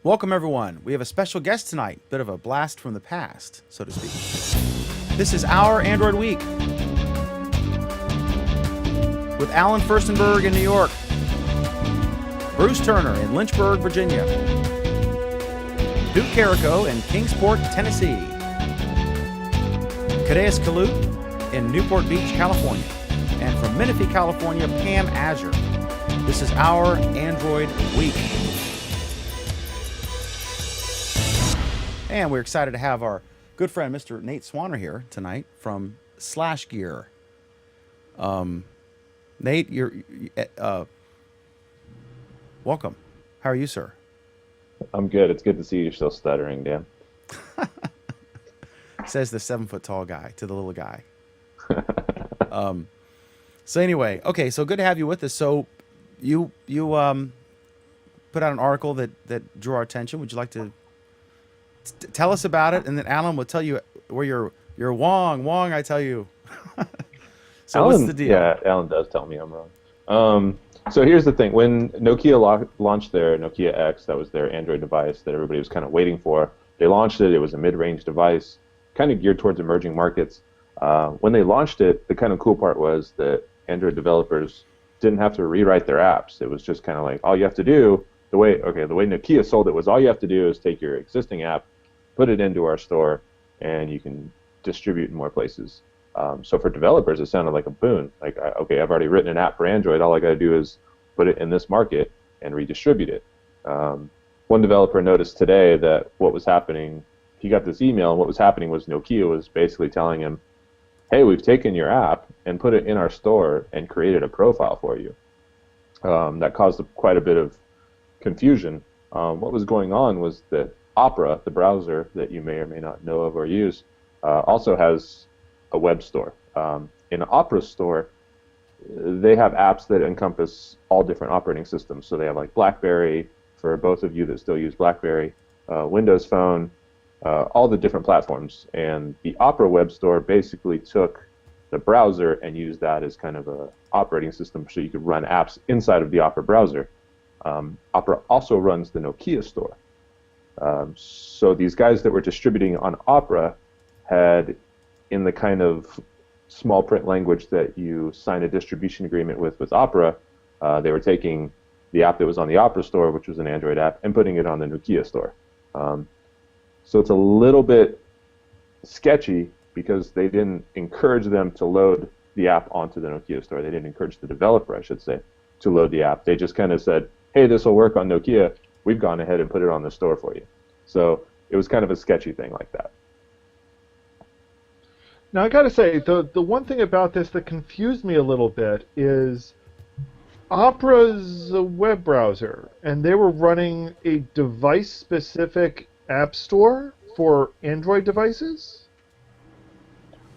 Welcome, everyone. We have a special guest tonight, bit of a blast from the past, so to speak. This is our Android Week with Alan Furstenberg in New York, Bruce Turner in Lynchburg, Virginia, Duke Carrico in Kingsport, Tennessee, Kadeus Kalut in Newport Beach, California, and from Menifee, California, Pam Azure. This is our Android Week. And we're excited to have our good friend, Mr. Nate Swanner, here tonight from Slash Gear. Nate, you're welcome. How are you, sir? I'm good. It's good to see you still stuttering, Dan. Says the 7-foot-tall guy to the little guy. So anyway, okay, so good to have you with us. So you put out an article that drew our attention. Would you like to tell us about it, and then Alan will tell you where you're wrong. I tell you. So Alan, what's the deal? Yeah, Alan does tell me I'm wrong. So here's the thing: when Nokia launched their Nokia X, that was their Android device that everybody was kind of waiting for. They launched it. It was a mid-range device, kind of geared towards emerging markets. When they launched it, the kind of cool part was that Android developers didn't have to rewrite their apps. It was just kind of like all you have to do. The way Nokia sold it was all you have to do is take your existing app, put it into our store, and you can distribute in more places. So for developers, it sounded like a boon. Like, okay, I've already written an app for Android. All I got to do is put it in this market and redistribute it. One developer noticed today that what was happening, he got this email, and what was happening was Nokia was basically telling him, hey, we've taken your app and put it in our store and created a profile for you. That caused quite a bit of confusion. What was going on was that Opera, the browser that you may or may not know of or use, also has a web store. In Opera's store, they have apps that encompass all different operating systems. So they have like BlackBerry, for both of you that still use BlackBerry, Windows Phone, all the different platforms. And the Opera web store basically took the browser and used that as kind of a operating system so you could run apps inside of the Opera browser. Opera also runs the Nokia store. So these guys that were distributing on Opera had, in the kind of small print language that you sign a distribution agreement with Opera, they were taking the app that was on the Opera store, which was an Android app, and putting it on the Nokia store. So it's a little bit sketchy because they didn't encourage them to load the app onto the Nokia store. They didn't encourage the developer, I should say, to load the app. They just kind of said, hey, this will work on Nokia. We've gone ahead and put it on the store for you. So it was kind of a sketchy thing like that. Now, I got to say, the one thing about this that confused me a little bit is Opera's a web browser, and they were running a device-specific app store for Android devices?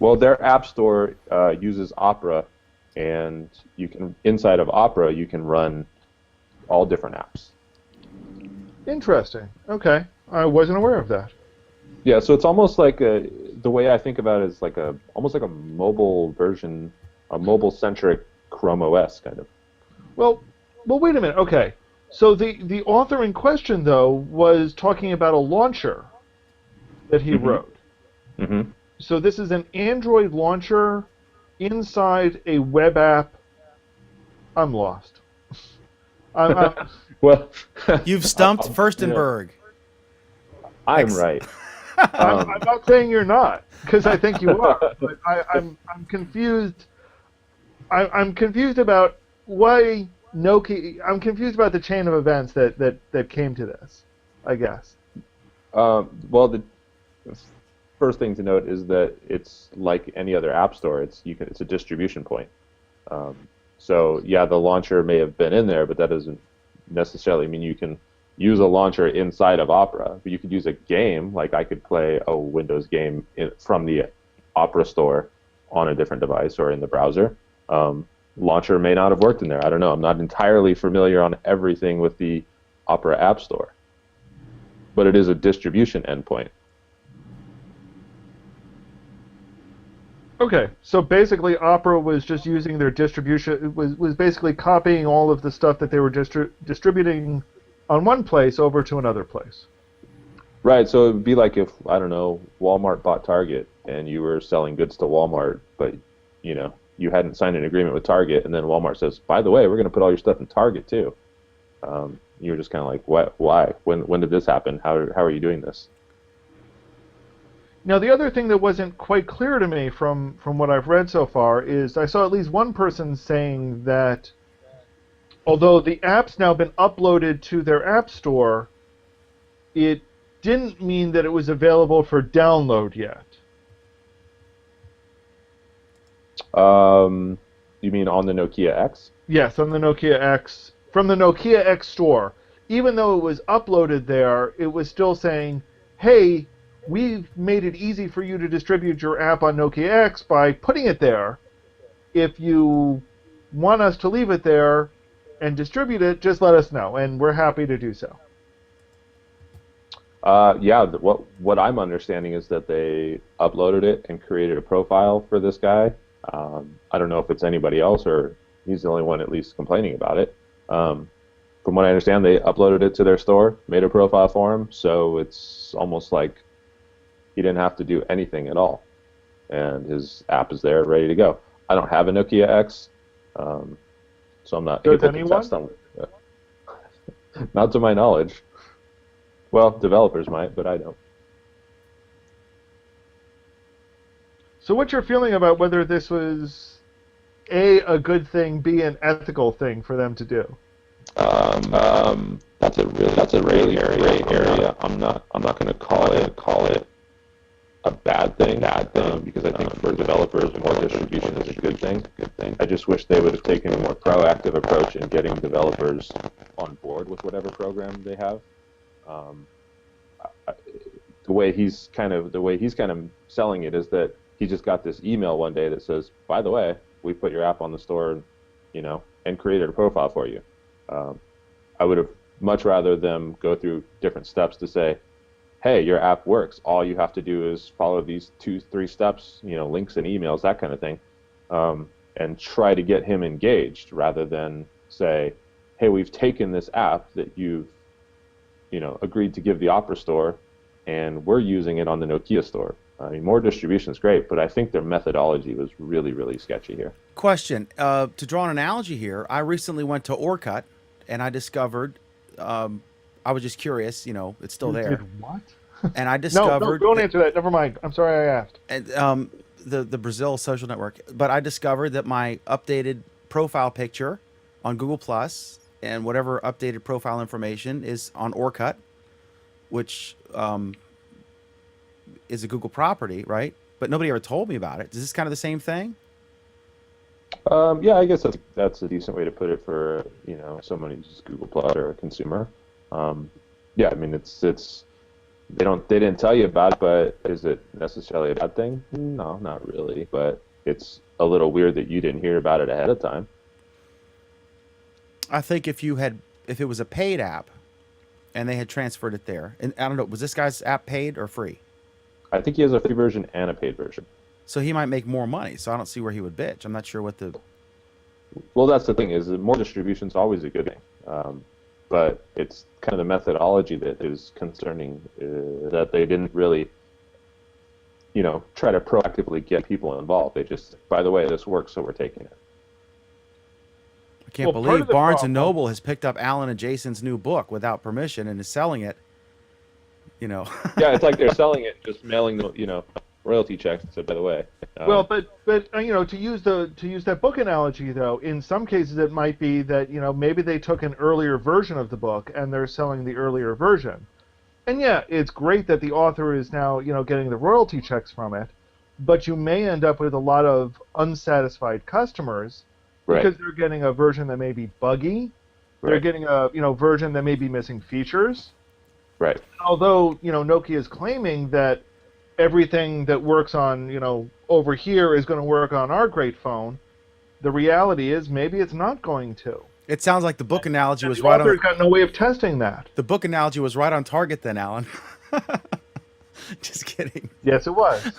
Well, their app store uses Opera, and you can, inside of Opera, you can run all different apps. Interesting. Okay. I wasn't aware of that. Yeah, so it's almost like the way I think about it is like almost like a mobile version, a mobile-centric Chrome OS kind of. Well, wait a minute. Okay. So the author in question, though, was talking about a launcher that he wrote. Mm-hmm. So this is an Android launcher inside a web app. I'm lost. Well, You've stumped Furstenberg. I'm right. I'm not saying you're not, because I think you are. But I'm confused. I'm confused about why Nokia. I'm confused about the chain of events that came to this, I guess. Well, the first thing to note is that it's like any other app store. It's a distribution point. So yeah, the launcher may have been in there, but that doesn't necessarily mean you can use a launcher inside of Opera. But you could use a game, like I could play a Windows game from the Opera store on a different device or in the browser. Launcher may not have worked in there. I don't know. I'm not entirely familiar on everything with the Opera App Store. But it is a distribution endpoint. Okay, so basically Opera was just using their distribution, was basically copying all of the stuff that they were distributing on one place over to another place. Right. So it would be like if, I don't know, Walmart bought Target and you were selling goods to Walmart, but you hadn't signed an agreement with Target, and then Walmart says, by the way, we're going to put all your stuff in Target too. You were just kind of like, what? Why? When did this happen? How are you doing this? Now, the other thing that wasn't quite clear to me from what I've read so far is I saw at least one person saying that although the app's now been uploaded to their app store, it didn't mean that it was available for download yet. You mean on the Nokia X? Yes, on the Nokia X, from the Nokia X store. Even though it was uploaded there, it was still saying, hey, we've made it easy for you to distribute your app on Nokia X by putting it there. If you want us to leave it there and distribute it, just let us know, and we're happy to do so. Yeah, what I'm understanding is that they uploaded it and created a profile for this guy. I don't know if it's anybody else or he's the only one at least complaining about it. From what I understand, they uploaded it to their store, made a profile for him, so it's almost like he didn't have to do anything at all. And his app is there, ready to go. I don't have a Nokia X, so I'm not able to test on it. Not to my knowledge. Well, developers might, but I don't. So what's your feeling about whether this was a good thing, B, an ethical thing for them to do? That's a really gray area. I'm not going to call it a bad thing, because I think for developers, more distribution is a good thing. I just wish they would have taken a more proactive approach in getting developers on board with whatever program they have. The way he's kind of selling it is that he just got this email one day that says, by the way, we put your app on the store, and created a profile for you. I would have much rather them go through different steps to say, hey, your app works. All you have to do is follow these 2-3 steps, links and emails, that kind of thing, and try to get him engaged rather than say, hey, we've taken this app that you've agreed to give the Opera store, and we're using it on the Nokia store. I mean, more distribution is great, but I think their methodology was really, really sketchy here. Question. To draw an analogy here, I recently went to Orkut, and I discovered, I was just curious, it's still there. Did what? And I discovered... No, don't answer that. Never mind. I'm sorry I asked. And, the Brazil social network. But I discovered that my updated profile picture on Google Plus and whatever updated profile information is on Orkut, which is a Google property, right? But nobody ever told me about it. Is this kind of the same thing? Yeah, I guess that's a decent way to put it for someone who's just Google Plus or a consumer. Yeah, I mean it's they didn't tell you about it, but is it necessarily a bad thing? No, not really. But it's a little weird that you didn't hear about it ahead of time. I think if it was a paid app, and they had transferred it there, and I don't know, was this guy's app paid or free? I think he has a free version and a paid version. So he might make more money. So I don't see where he would bitch. I'm not sure what the... Well, that's the thing, is that more distribution is always a good thing. But it's kind of the methodology that is concerning, that they didn't really, try to proactively get people involved. They just, by the way, this works, so we're taking it. I can't believe Barnes & Noble has picked up Alan and Jason's new book without permission and is selling it. Yeah, it's like they're selling it, just mailing the, royalty checks. So, by the way. Well, but to use that book analogy though, in some cases it might be that maybe they took an earlier version of the book and they're selling the earlier version, and yeah, it's great that the author is now getting the royalty checks from it, but you may end up with a lot of unsatisfied customers because they're getting a version that may be buggy, they're getting a version that may be missing features. Right. Although Nokia is claiming that everything that works on, over here is going to work on our great phone, the reality is maybe it's not going to. It sounds like the book analogy was the right on... author's got no way of testing that. The book analogy was right on target then, Alan. Just kidding. Yes, it was.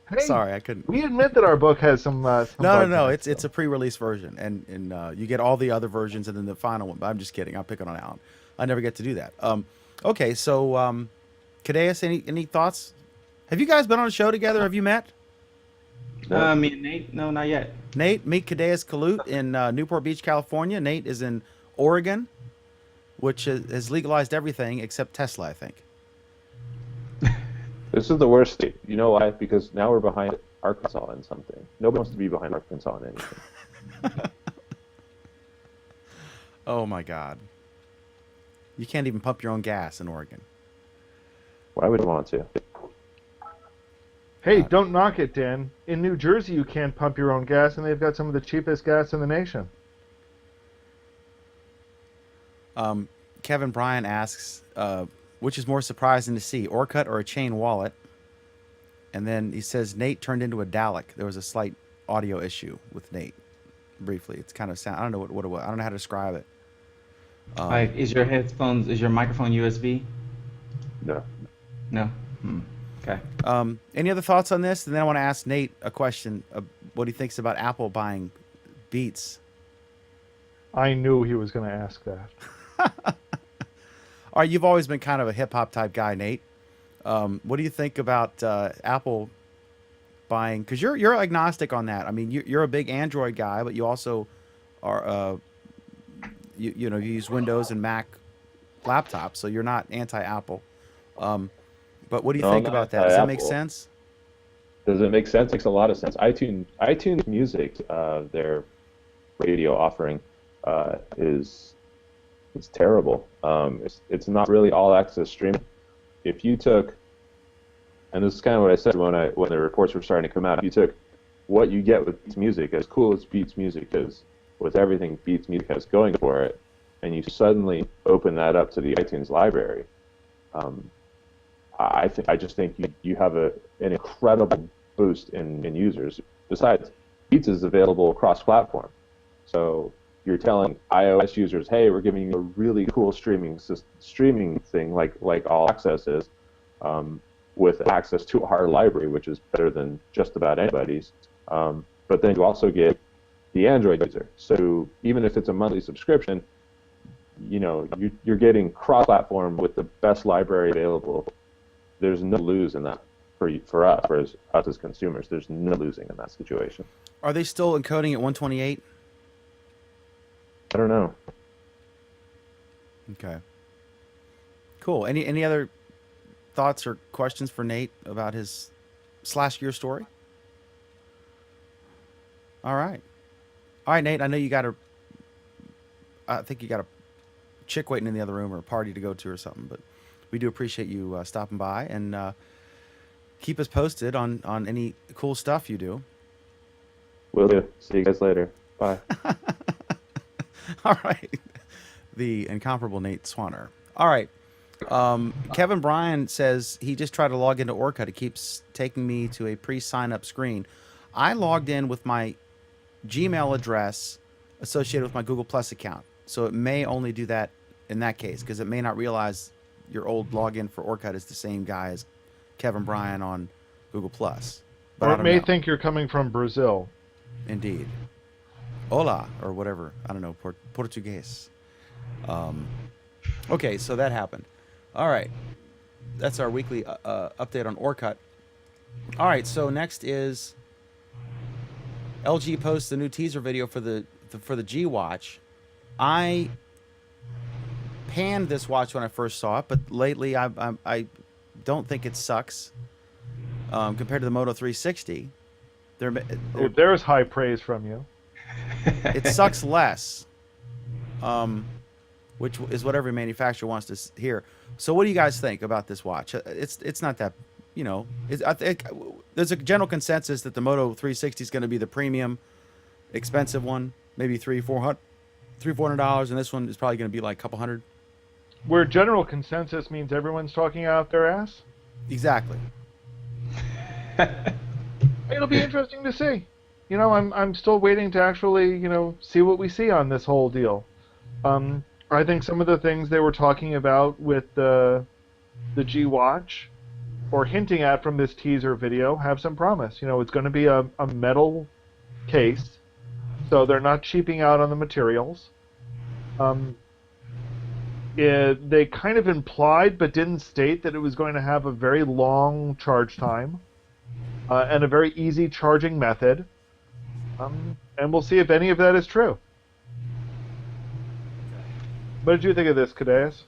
Hey, Sorry, I couldn't. we admit that our book has some No, bugs no. in it, It's a pre-release version, and you get all the other versions, and then the final one. But I'm just kidding. I'm picking on Alan. I never get to do that. Okay, so Cadeus, any thoughts? Have you guys been on a show together? Have you met? No. Me and Nate? No, not yet. Nate, meet Cadeus Kalut in Newport Beach, California. Nate is in Oregon, which has legalized everything except Tesla, I think. This is the worst state. You know why? Because now we're behind Arkansas in something. Nobody wants to be behind Arkansas in anything. Oh my God. You can't even pump your own gas in Oregon. Why would you want to? Hey, don't knock it, Dan. In New Jersey, you can't pump your own gas, and they've got some of the cheapest gas in the nation. Kevin Bryan asks, which is more surprising to see, Orkut or a chain wallet? And then he says Nate turned into a Dalek. There was a slight audio issue with Nate. Briefly, it's kind of sound. I don't know what it was. I don't know how to describe it. Like, is your microphone USB? No. No. Okay. Any other thoughts on this? And then I want to ask Nate a question: what he thinks about Apple buying Beats. I knew he was going to ask that. All right, you've always been kind of a hip hop type guy, Nate. What do you think about Apple buying? Because you're agnostic on that. I mean, you're a big Android guy, but you also are you use Windows and Mac laptops, so you're not anti-Apple. But what do you No, think I'm not about that? Does that make anti-Apple. sense? Does it make sense? Makes a lot of sense. iTunes Music, their radio offering, is terrible. It's not really all access streaming. If you took, and this is kind of what I said when the reports were starting to come out, if you took what you get with Beats Music, as cool as Beats Music is, with everything Beats Music has going for it, and you suddenly open that up to the iTunes library, I just think you have an incredible boost in users. Besides, Beats is available across platform, so you're telling iOS users, hey, we're giving you a really cool streaming thing like All Access is, with access to our library, which is better than just about anybody's. But then you also get the Android user. So even if it's a monthly subscription, you're getting cross-platform with the best library available. There's no lose in that for us as consumers. There's no losing in that situation. Are they still encoding at 128? I don't know. Okay. Cool. Any other thoughts or questions for Nate about his /gear story? All right, Nate. I know I think you got a chick waiting in the other room or a party to go to or something, but we do appreciate you stopping by and keep us posted on any cool stuff you do. Will do. See you guys later. Bye. All right. The incomparable Nate Swanner. All right. Kevin Bryan says he just tried to log into Orkut. It keeps taking me to a pre-sign-up screen. I logged in with my Gmail address associated with my Google Plus account. So it may only do that in that case because it may not realize your old login for Orkut is the same guy as Kevin Bryan on Google Plus. But Or I it don't may know. think you're coming from Brazil. Indeed. Hola, or whatever. I don't know, Portuguese. Okay, so that happened. All right. That's our weekly update on Orkut. All right, so next is LG posts a new teaser video for the G Watch. I panned this watch when I first saw it, but lately I don't think it sucks compared to the Moto 360. There's high praise from you. It sucks less, which is what every manufacturer wants to hear. So what do you guys think about this watch? It's not that, I think there's a general consensus that the Moto 360 is going to be the premium, expensive one, maybe $400, and this one is probably going to be like a couple hundred. Where general consensus means everyone's talking out their ass. Exactly. It'll be interesting to see. I'm still waiting to actually, see what we see on this whole deal. I think some of the things they were talking about with the G Watch or hinting at from this teaser video, have some promise. You know, it's going to be a metal case, so they're not cheaping out on the materials. They kind of implied but didn't state that it was going to have a very long charge time and a very easy charging method. And we'll see if any of that is true. What did you think of this, Cadeas?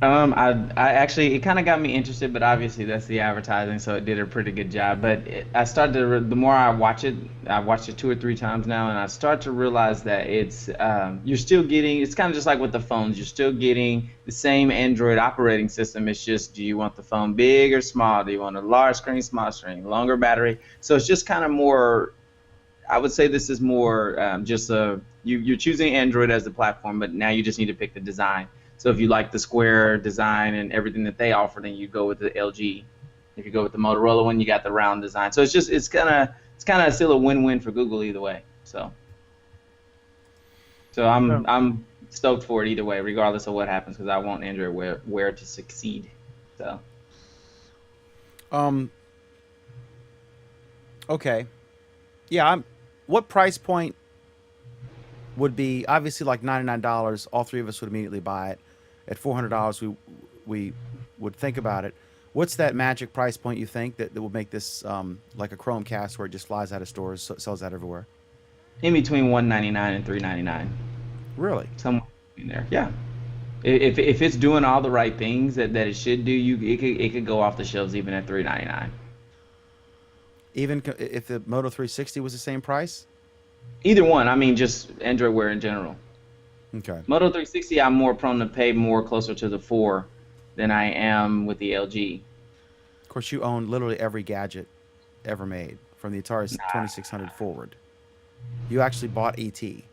I actually, it kind of got me interested, but obviously that's the advertising, so it did a pretty good job. But I started to, the more I watch it, I've watched it 2 or 3 times now, and I start to realize that it's, you're still getting, it's kind of just like with the phones, you're still getting the same Android operating system. It's just, do you want the phone big or small? Do you want a large screen, small screen, longer battery? So it's just kind of more, I would say this is more you're choosing Android as the platform, but now you just need to pick the design. So if you like the square design and everything that they offer, then you go with the LG. If you go with the Motorola one, you got the round design. So it's kind of still a win-win for Google either way. So I'm stoked for it either way, regardless of what happens, because I want Android Wear to succeed. So. Okay. Yeah. What price point would be obviously like $99? All 3 of us would immediately buy it. At $400, we would think about it. What's that magic price point you think that would make this like a Chromecast where it just flies out of stores, sells out everywhere? In between $199 and $399. Really? Somewhere in there. Yeah. If it's doing all the right things that it should do, it could go off the shelves even at $399. Even if the Moto 360 was the same price? Either one. I mean, just Android Wear in general. Okay. Moto 360, I'm more prone to pay more closer to the 4 than I am with the LG. Of course, you own literally every gadget ever made from the Atari 2600 forward. You actually bought ET. Okay.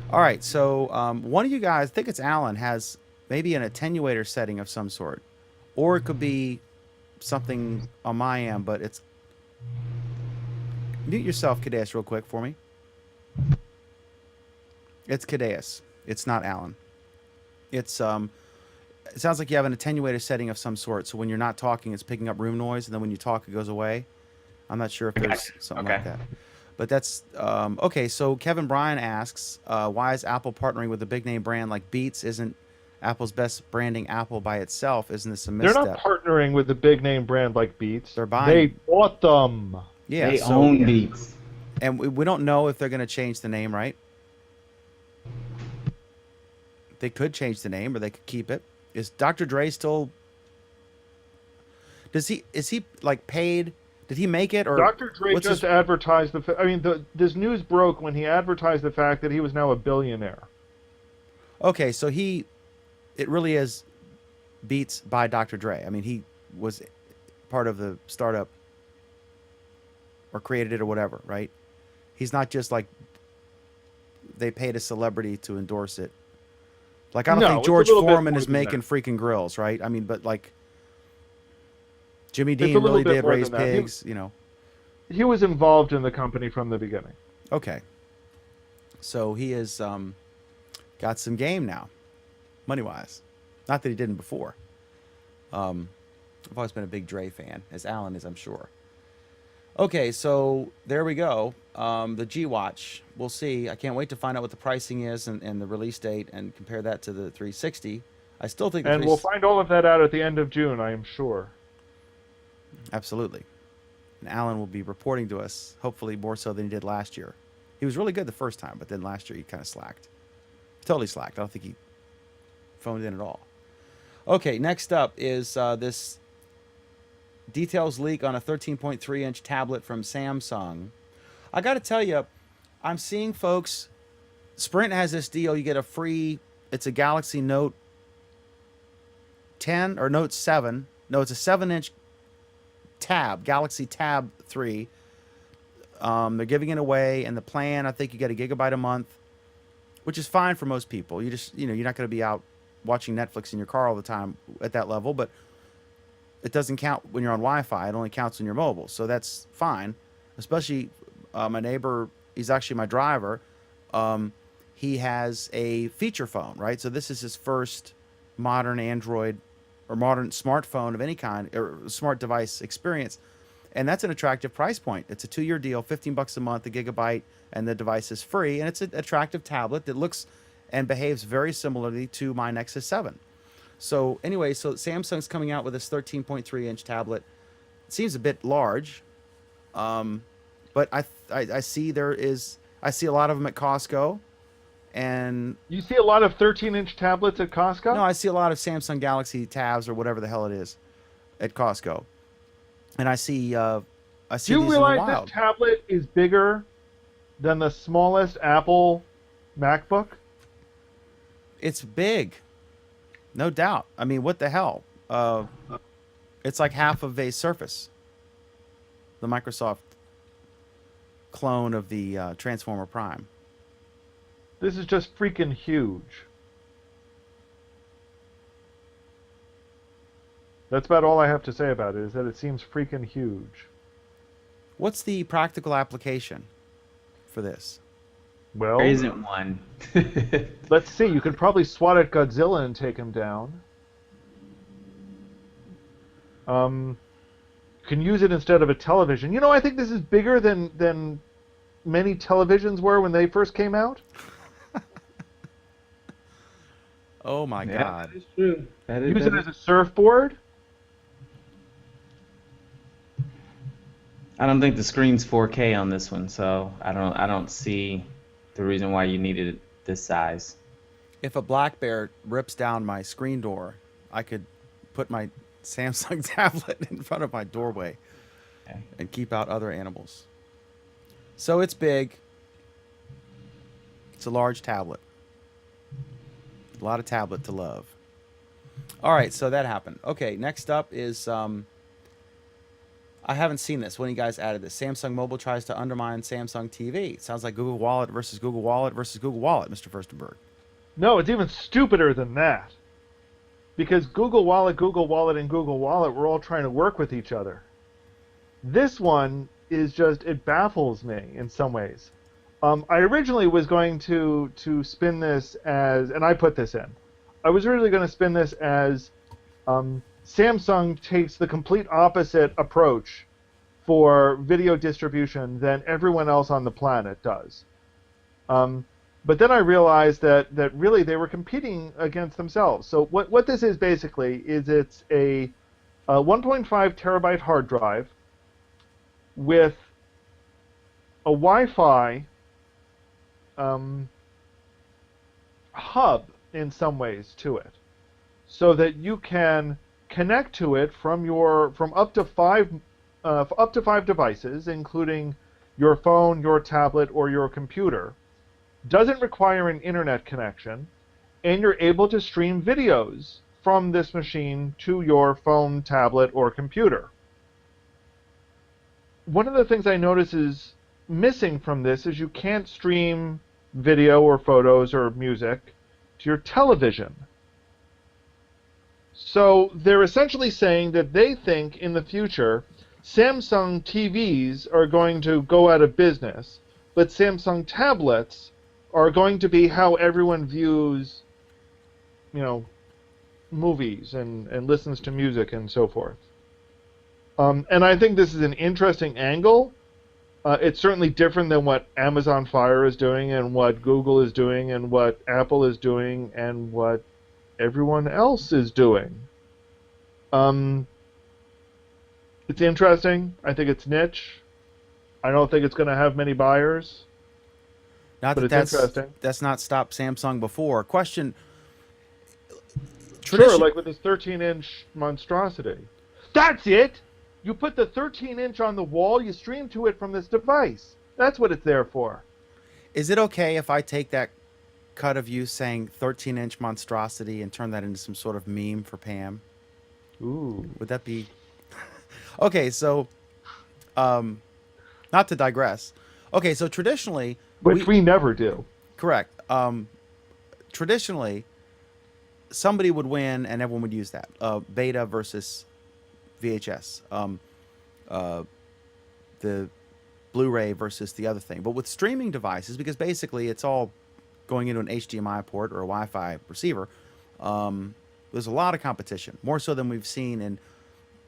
All right. So one of you guys, I think it's Alan, has maybe an attenuator setting of some sort, or it could be something on my end, but it's. Mute yourself, Cadeas, real quick for me. It's Cadeas. It's not Alan. It's it sounds like you have an attenuator setting of some sort. So when you're not talking, it's picking up room noise, and then when you talk, it goes away. I'm not sure if there's something like that. But that's okay. So Kevin Bryan asks, why is Apple partnering with a big name brand like Beats? Isn't Apple's best branding Apple by itself? Isn't this a misstep? They're not partnering with a big name brand like Beats. They're buying. They bought them. Yeah, they own Beats. And we don't know if they're going to change the name, right? They could change the name, or they could keep it. Is Dr. Dre still? Is he like paid? Did he make it, or Dr. Dre just advertised this news broke when he advertised the fact that he was now a billionaire. Okay, so it really is Beats by Dr. Dre. I mean, he was part of the startup or created it or whatever, right? He's not just like they paid a celebrity to endorse it. Like, I don't think George Foreman is making freaking grills, right? I mean, but like Jimmy Dean really did raise pigs, you know. He was involved in the company from the beginning. Okay. So he has got some game now, money-wise. Not that he didn't before. I've always been a big Dre fan, as Alan is, I'm sure. Okay, so there we go. The G-Watch, we'll see. I can't wait to find out what the pricing is and the release date and compare that to the 360. I still think we'll find all of that out at the end of June, I am sure. Absolutely. And Alan will be reporting to us, hopefully more so than he did last year. He was really good the first time, but then last year he kind of slacked. Totally slacked. I don't think he phoned in at all. Okay, next up is this details leak on a 13.3-inch tablet from Samsung. I got to tell you, I'm seeing folks, Sprint has this deal. You get a free, it's a Galaxy Note 10 or Note 7. No, it's a 7-inch Tab, Galaxy Tab 3. They're giving it away, and the plan, I think you get 1 gigabyte a month, which is fine for most people. You just, you're not going to be out watching Netflix in your car all the time at that level, but it doesn't count when you're on Wi-Fi. It only counts when you're mobile, so that's fine. Especially my neighbor, he's actually my driver. He has a feature phone, right? So this is his first modern Android or modern smartphone of any kind or smart device experience. And that's an attractive price point. It's a 2-year deal, $15 a month, a gigabyte, and the device is free. And it's an attractive tablet that looks and behaves very similarly to my Nexus 7. So anyway, so Samsung's coming out with this 13.3-inch tablet. It seems a bit large, but I see I see a lot of them at Costco, and You see a lot of 13-inch tablets at Costco? no, I see a lot of Samsung Galaxy Tabs or whatever the hell it is at Costco, and I see Do these you in the realize wild. this tablet is bigger than the smallest Apple MacBook? It's big, no doubt. I mean, what the hell? It's like half of a Surface, the Microsoft clone of the Transformer Prime. This is just freaking huge. That's about all I have to say about it, is that it seems freaking huge. What's the practical application for this? Well, There isn't one. let's see. You could probably swat at Godzilla and take him down. Can use it instead of a television. You know, I think this is bigger than many televisions were when they first came out. Oh my Yeah, God! that is true. Use it as a surfboard. I don't think the screen's 4K on this one, so I don't see the reason why you needed it this size. If a black bear rips down my screen door, I could put my Samsung tablet in front of my doorway Okay. and keep out other animals. So it's big. It's a large tablet. A lot of tablet to love. All right, so that happened. Okay, next up is I haven't seen this. When you guys added this, Samsung Mobile tries to undermine Samsung TV. It sounds like Google Wallet versus Google Wallet versus Google Wallet, Mr. Furstenberg. No, it's even stupider than that. Because Google Wallet, and Google Wallet were all trying to work with each other. This one is just, it baffles me in some ways. I originally was going to spin this as, and I put this in, I was originally going to spin this as Samsung takes the complete opposite approach for video distribution than everyone else on the planet does. But then I realized that really they were competing against themselves. So what this is basically is it's a 1.5 terabyte hard drive with a Wi-Fi hub in some ways to it, so that you can connect to it from up to five devices, including your phone, your tablet, or your computer. Doesn't require an internet connection, and you're able to stream videos from this machine to your phone, tablet, or computer. One of the things I notice is missing from this is you can't stream video or photos or music to your television. So they're essentially saying that they think in the future Samsung TVs are going to go out of business, but Samsung tablets are going to be how everyone views, movies and listens to music and so forth. And I think this is an interesting angle. It's certainly different than what Amazon Fire is doing and what Google is doing and what Apple is doing and what everyone else is doing. It's interesting. I think it's niche. I don't think it's going to have many buyers. Not But that it's interesting. that's not stopped Samsung before. Question. Sure, like with this 13-inch monstrosity. That's it! You put the 13-inch on the wall, you stream to it from this device. That's what it's there for. Is it okay if I take that cut of you saying 13-inch monstrosity and turn that into some sort of meme for Pam? Ooh. Would that be okay? So, not to digress. Okay, so traditionally, Which we never do. correct. Traditionally, somebody would win, and everyone would use that. Beta versus VHS. The Blu-ray versus the other thing. But with streaming devices, because basically it's all going into an HDMI port or a Wi-Fi receiver, There's a lot of competition, more so than we've seen in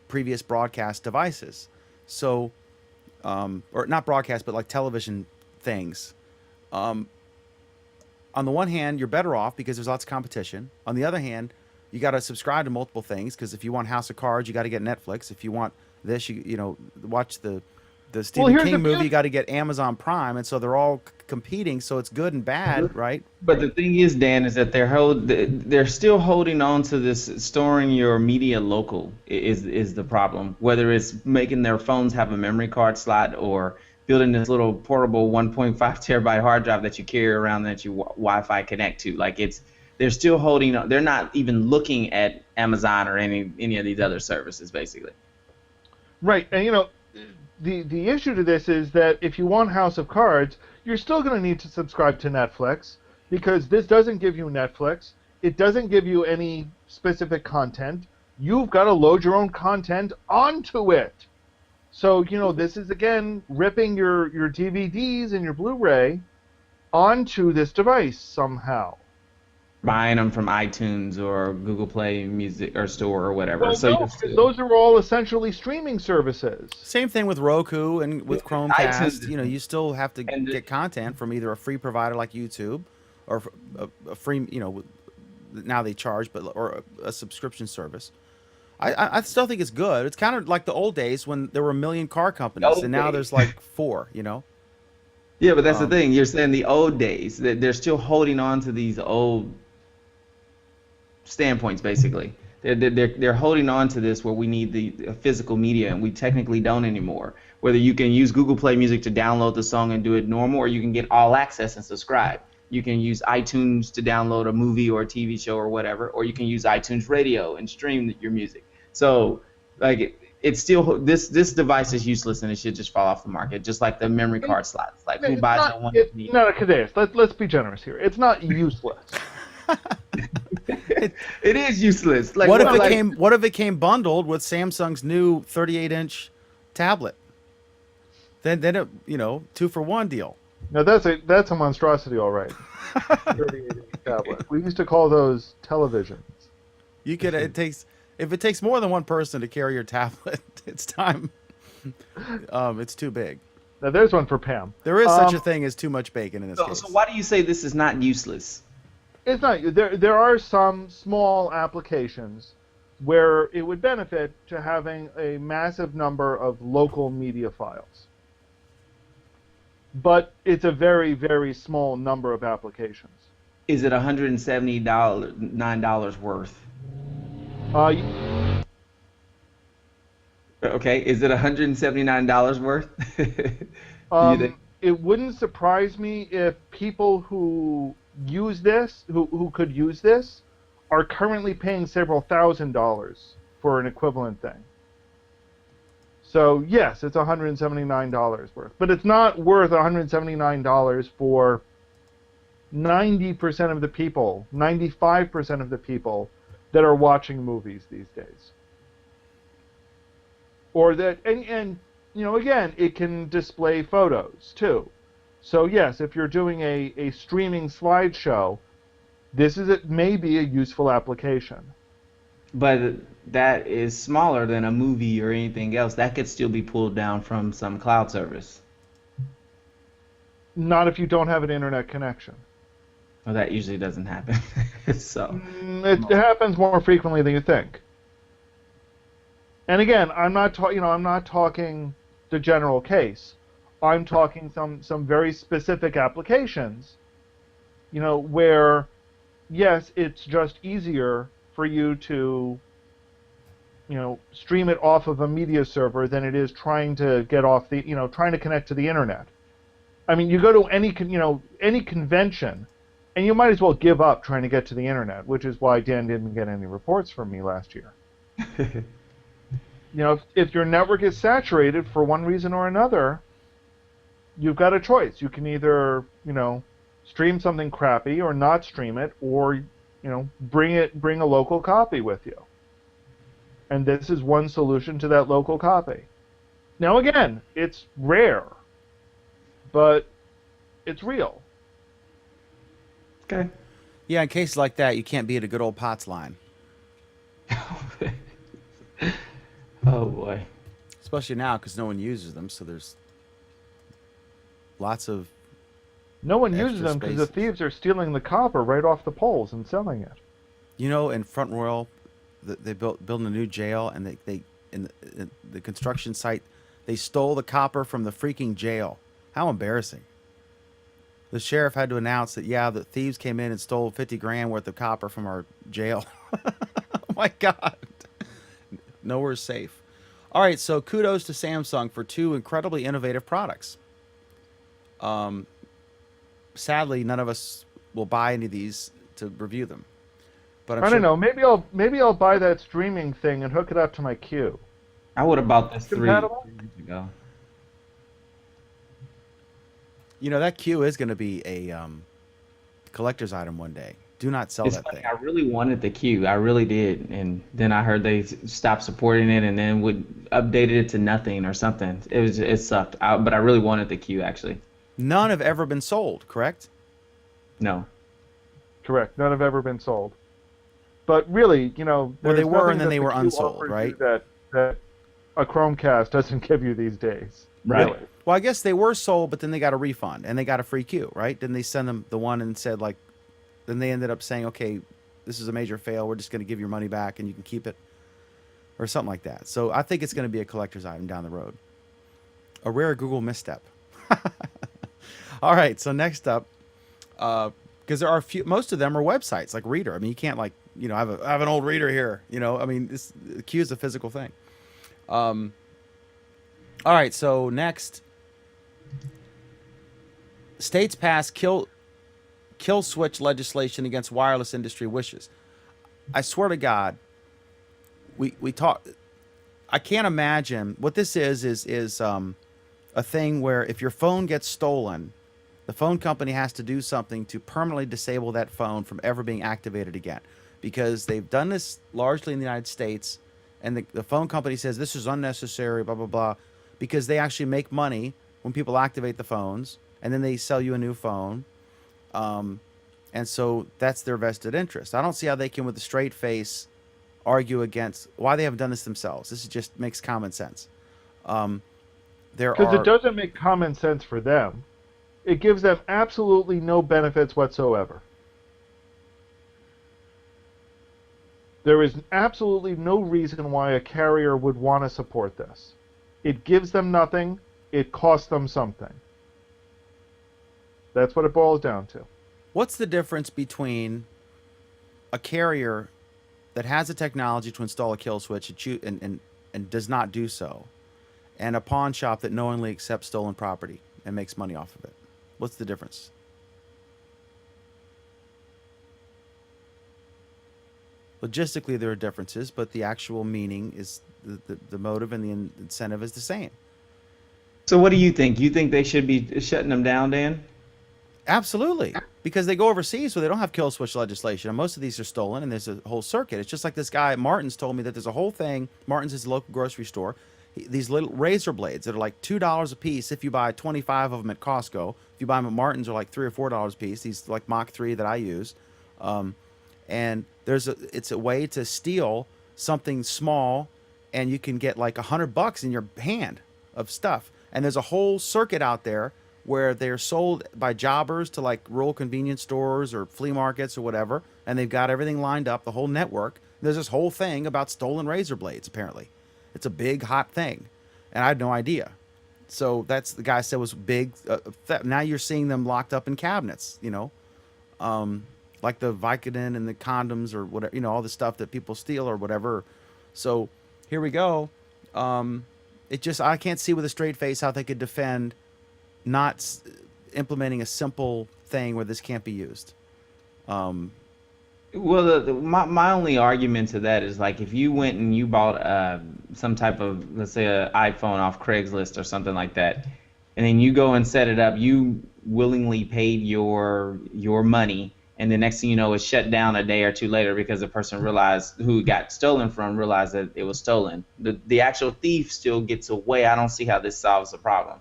previous broadcast devices. So, or not broadcast, but like television things. On the one hand, you're better off because there's lots of competition. On the other hand, you got to subscribe to multiple things because if you want House of Cards, you got to get Netflix. If you want this, you know, watch the Stephen here's the King movie, beauty- you got to get Amazon Prime, and so they're all competing. So it's good and bad, right? But the thing is, Dan, is that they're still holding on to this storing your media local is the problem. Whether it's making their phones have a memory card slot or building this little portable 1.5 terabyte hard drive that you carry around that you Wi-Fi connect to, like they're still holding on. They're not even looking at Amazon or any of these other services, basically. Right, and you know, the issue to this is that if you want House of Cards, you're still going to need to subscribe to Netflix because this doesn't give you Netflix. It doesn't give you any specific content. You've got to load your own content onto it. So, you know, this is, again, ripping your DVDs and your Blu-ray onto this device somehow. Buying them from iTunes or Google Play Music or Store or whatever. Well, So no, you're because those are all essentially streaming services. Same thing with Roku and with Chromecast. iTunes- You know, you still have to and the- get content from either a free provider like YouTube or a free, you know, now they charge, but or a subscription service. I still think it's good. It's kind of like the old days when there were a million car companies, Old and now days. there's like 4. You know, Yeah, but that's the thing. You're saying the old days. That they're still holding on to these old standpoints, basically. They're holding on to this where we need the physical media, and we technically don't anymore. Whether you can use Google Play Music to download the song and do it normal, or you can get all access and subscribe. You can use iTunes to download a movie or a TV show or whatever, or you can use iTunes Radio and stream your music. So, like, it's still this device is useless and it should just fall off the market, just like the memory card slots. Like, who buys one? No, Kadesh, let's be generous here. It's not useless. It is useless. Like, what if it came bundled with Samsung's new 38-inch tablet? Then it, you know, 2-for-1 deal. No, that's a monstrosity, all right. 38-inch tablet. We used to call those televisions. You could if it takes more than one person to carry your tablet, it's time. It's too big. Now there's one for Pam. There is such a thing as too much bacon in this So, case. so why do you say this is not useless? It's not. There are some small applications where it would benefit to having a massive number of local media files. But it's a very, very small number of applications. Is it $179 worth? Okay, is it $179 worth? Do you think? It wouldn't surprise me if people who use this, who could use this, are currently paying several $1,000s for an equivalent thing. So yes, it's $179 worth, but it's not worth $179 for 90% of the people, 95% of the people that are watching movies these days. Or that, and you know, again, it can display photos too. So yes, if you're doing a streaming slideshow, this may be a useful application. But that is smaller than a movie or anything else. That could still be pulled down from some cloud service. Not if you don't have an internet connection. Well, that usually doesn't happen. So It happens more frequently than you think. And again, I'm not talking the general case. I'm talking some very specific applications, you know, where yes, it's just easier for you to, you know, stream it off of a media server than it is trying to get off the, you know, trying to connect to the internet. I mean, you go to any convention, and you might as well give up trying to get to the internet, which is why Dan didn't get any reports from me last year. You know, if your network is saturated for one reason or another, you've got a choice. You can either, you know, stream something crappy or not stream it, or, you know, bring a local copy with you. And this is one solution to that local copy. Now again, it's rare, but it's real. okay. Yeah, in cases like that, you can't be at a good old POTS line. Oh boy. especially now because no one uses them. So there's lots of No one uses extra them because the spaces. thieves are stealing the copper right off the poles and selling it. In Front Royal, they building a new jail, and they in the construction site, they stole the copper from the freaking jail. How embarrassing! The sheriff had to announce that the thieves came in and stole 50 grand worth of copper from our jail. Oh my God, nowhere's safe. All right, so kudos to Samsung for two incredibly innovative products. Sadly, none of us will buy any of these to review them, but I'm I sure. don't know. Maybe I'll buy that streaming thing and hook it up to my queue. I would have bought this three Compatible? years ago. That queue is going to be a collector's item one day. Do not sell It's that funny, thing. I really wanted the Q. I really did. And then I heard they stopped supporting it and then updated it to nothing or something. It sucked. But I really wanted the Q actually. None have ever been sold, correct? No. Correct. None have ever been sold. But really, Well, there's they were, nothing and then that they the were Q unsold, offers right? you that a Chromecast doesn't give you these days. Right. Really. Well, I guess they were sold, but then they got a refund and they got a free queue, right? Didn't they send them the one and said like, then they ended up saying, okay, this is a major fail. We're just going to give your money back and you can keep it, or something like that. So I think it's going to be a collector's item down the road. A rare Google misstep. All right, so next up, because there are most of them are websites like Reader. I mean, you can't like I have an old Reader here. I mean, the queue is a physical thing. All right, so next, states pass kill switch legislation against wireless industry wishes. I swear to God, we talk. I can't imagine what this is a thing where if your phone gets stolen, the phone company has to do something to permanently disable that phone from ever being activated again, because they've done this largely in the United States, and the phone company says this is unnecessary, blah blah blah, because they actually make money when people activate the phones, and then they sell you a new phone. And so that's their vested interest. I don't see how they can, with a straight face, argue against why they haven't done this themselves. This just makes common sense. There Because are it doesn't make common sense for them. It gives them absolutely no benefits whatsoever. There is absolutely no reason why a carrier would want to support this. It gives them nothing. It costs them something. That's what it boils down to. What's the difference between a carrier that has the technology to install a kill switch and does not do so, and a pawn shop that knowingly accepts stolen property and makes money off of it? What's the difference? Logistically, there are differences, but the actual meaning is the motive and the incentive is the same. So what do you think? You think they should be shutting them down, Dan? Absolutely, because they go overseas where they don't have kill switch legislation, and most of these are stolen, and there's a whole circuit. It's just like this guy Martin's told me that there's a whole thing. Martin's is a local grocery store. These little razor blades that are like $2 a piece if you buy 25 of them at Costco. If you buy them at Martin's, are like $3 or $4 a piece. These like Mach 3 that I use, and it's a way to steal something small, and you can get like $100 in your hand of stuff. And there's a whole circuit out there where they're sold by jobbers to like rural convenience stores or flea markets or whatever, and they've got everything lined up, the whole network. There's this whole thing about stolen razor blades, apparently. It's a big, hot thing, and I had no idea. So that's the guy said was big. Now you're seeing them locked up in cabinets, like the Vicodin and the condoms or whatever, all the stuff that people steal or whatever. So here we go. I can't see with a straight face how they could defend not implementing a simple thing where this can't be used. Well, my only argument to that is like if you went and you bought some type of, let's say, an iPhone off Craigslist or something like that, and then you go and set it up, you willingly paid your money, and the next thing you know, it's shut down a day or two later because the person realized who it got stolen from realized that it was stolen. The actual thief still gets away. I don't see how this solves the problem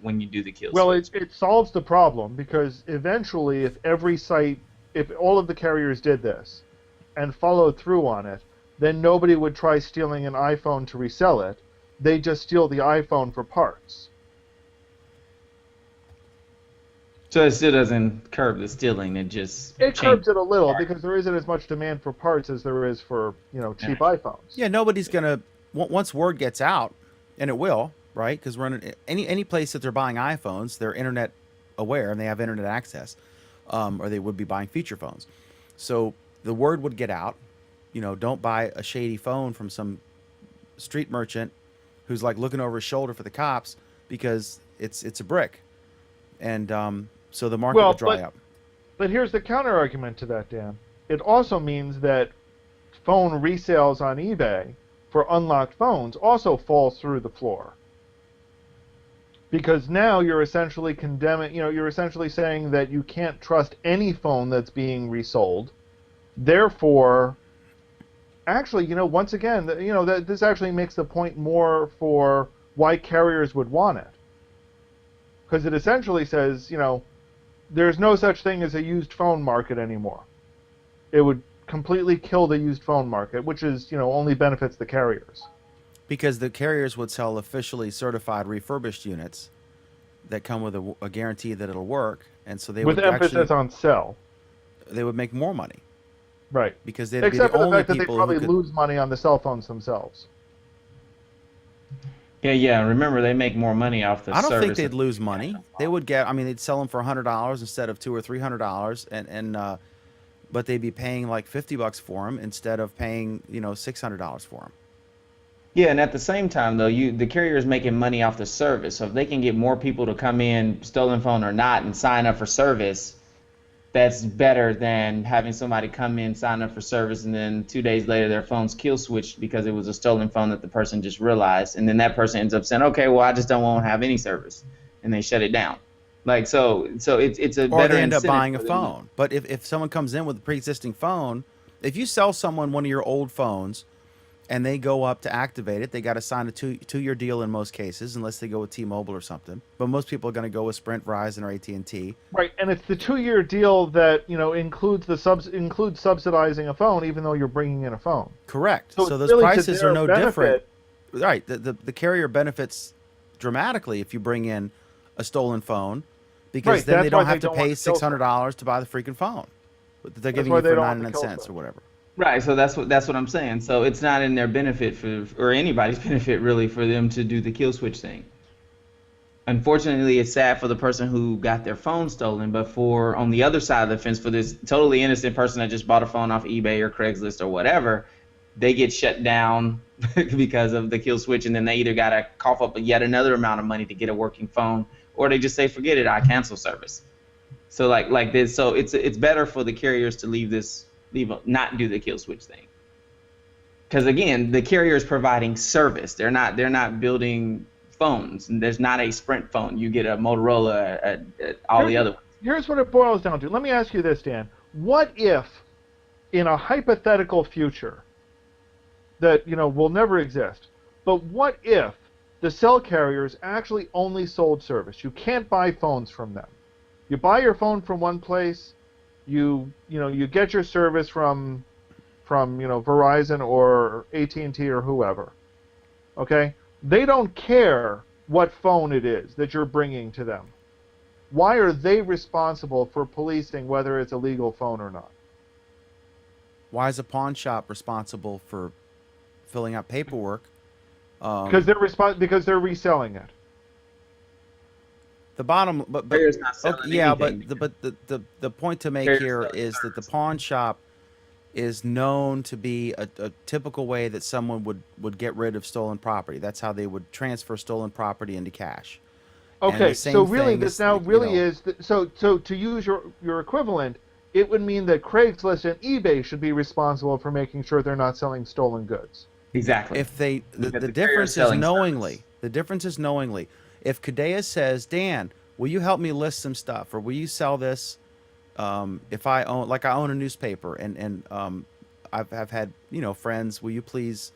when you do the kill Well, switch. it solves the problem because eventually, if all of the carriers did this and followed through on it, then nobody would try stealing an iPhone to resell it. They just steal the iPhone for parts. So it still doesn't curb the stealing. It just It changes. curbs it a little because there isn't as much demand for parts as there is for, cheap iPhones. Yeah, nobody's gonna once word gets out, and it will, right? Because we're in any place that they're buying iPhones, they're internet aware and they have internet access, or they would be buying feature phones. So the word would get out. Don't buy a shady phone from some street merchant who's like looking over his shoulder for the cops because it's a brick, and so the market Well, would dry up. But here's the counter argument to that, Dan. It also means that phone resales on eBay for unlocked phones also fall through the floor. Because now you're essentially you're essentially saying that you can't trust any phone that's being resold. Therefore, actually, once again, that this actually makes the point more for why carriers would want it. Because it essentially says, there's no such thing as a used phone market anymore. It would completely kill the used phone market, which is, only benefits the carriers. Because the carriers would sell officially certified refurbished units that come with a guarantee that it'll work, and so they With would emphasis actually on sell. they would make more money Right. because they'd be Except the for the only fact that they people probably who could. lose money on the cell phones themselves. Yeah. Remember, they make more money off the I don't think service. they'd lose money. They would get. I mean, they'd sell them for $100 instead of $200 or $300, but they'd be paying like $50 for them instead of paying $600 for them. Yeah, and at the same time, though, the carrier is making money off the service. So if they can get more people to come in, stolen phone or not, and sign up for service, that's better than having somebody come in, sign up for service, and then 2 days later their phone's kill switched because it was a stolen phone that the person just realized, and then that person ends up saying, "Okay, well, I just don't want to have any service," and they shut it down. Like so it's a Or better they end up incentive buying a for them. phone. But if someone comes in with a pre-existing phone, if you sell someone one of your old phones and they go up to activate it, they got to sign a two-year deal in most cases, unless they go with T-Mobile or something. But most people are going to go with Sprint, Verizon, or AT&T. Right, and it's the 2-year deal that includes includes subsidizing a phone, even though you're bringing in a phone. Correct. So So it's those really to prices their are no benefit. different. Right. The carrier benefits dramatically if you bring in a stolen phone, because Right, then that's they don't why have they to don't want pay to kill $600 to buy the freaking phone. But they're giving why you they for don't want to 99 kill cents or someone. whatever. Right, so that's what I'm saying. So it's not in their benefit or anybody's benefit really for them to do the kill switch thing. Unfortunately, it's sad for the person who got their phone stolen, but for on the other side of the fence, for this totally innocent person that just bought a phone off eBay or Craigslist or whatever, they get shut down because of the kill switch, and then they either got to cough up yet another amount of money to get a working phone, or they just say, "Forget it, I cancel service." So like this, so it's better for the carriers to not do the kill switch thing, because again, the carrier is providing service. They're not building phones, and there's not a Sprint phone. You get a Motorola, all the other ones. Here's what it boils down to. Let me ask you this, Dan. What if, in a hypothetical future that will never exist, but what if the cell carriers actually only sold service? You can't buy phones from them. You buy your phone from one place. You get your service from Verizon or AT&T or whoever. Okay? They don't care what phone it is that you're bringing to them. Why are they responsible for policing whether it's a legal phone or not? Why is a pawn shop responsible for filling out paperwork? Because they're reselling it. The bottom, but Carrier's not selling okay, yeah, anything. but the point to make Carrier's here selling is that the pawn shop is known to be a typical way that someone would get rid of stolen property. That's how they would transfer stolen property into cash. And Okay, the same so really thing this is, now you really know, is so to use your equivalent, it would mean that Craigslist and eBay should be responsible for making sure they're not selling stolen goods. Exactly. if they the Because the carrier's difference is selling knowingly. service. The difference is knowingly. If Kadea says, "Dan, will you help me list some stuff, or will you sell this?" If I own a newspaper, and I've had friends. Will you please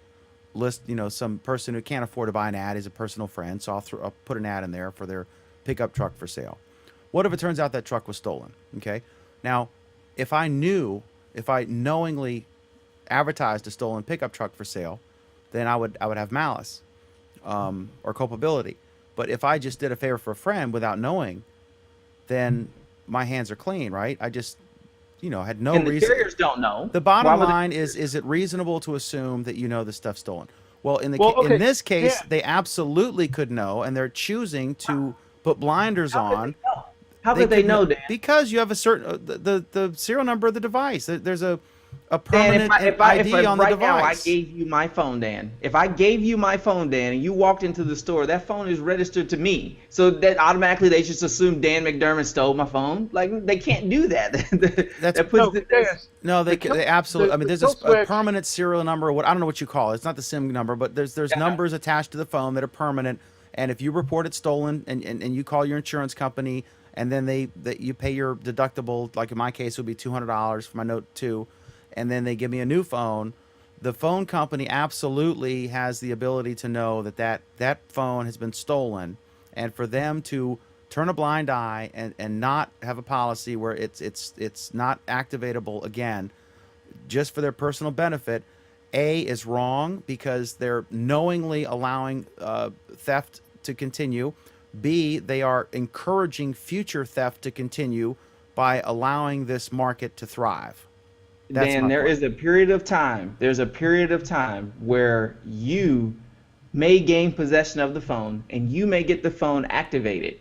list some person who can't afford to buy an ad is a personal friend, so I'll put an ad in there for their pickup truck for sale. What if it turns out that truck was stolen? Okay, now if I knowingly advertised a stolen pickup truck for sale, then I would have malice, or culpability. But if I just did a favor for a friend without knowing, then my hands are clean, right? I just, had no And the reason. carriers don't know. The Why bottom would they- line is it reasonable to assume that the stuff's stolen? Well, in okay, this case, yeah. they absolutely could know, and they're choosing to put blinders on. How could they could know, Dan? Because you have a certain the serial number of the device. There's a Dan, permanent if ID on the right now I device. gave you my phone, Dan. If I gave you my phone, Dan, and you walked into the store, that phone is registered to me. So that automatically they just assume Dan McDermott stole my phone. Like they can't do that. That puts No, the- yes. No, they kill- absolutely. the- I mean, the there's kill a switch- permanent serial number. What I don't know what you call it. It's not the SIM number, but there's numbers attached to the phone that are permanent. And if you report it stolen, and you call your insurance company, and then you pay your deductible, like in my case, it would be $200 for my Note 2, and then they give me a new phone. The phone company absolutely has the ability to know that phone has been stolen, and for them to turn a blind eye and not have a policy where it's not activatable again, just for their personal benefit, is wrong because they're knowingly allowing theft to continue. B, they are encouraging future theft to continue by allowing this market to thrive. That's Dan, my there point. is a period of time. There's a period of time where you may gain possession of the phone and you may get the phone activated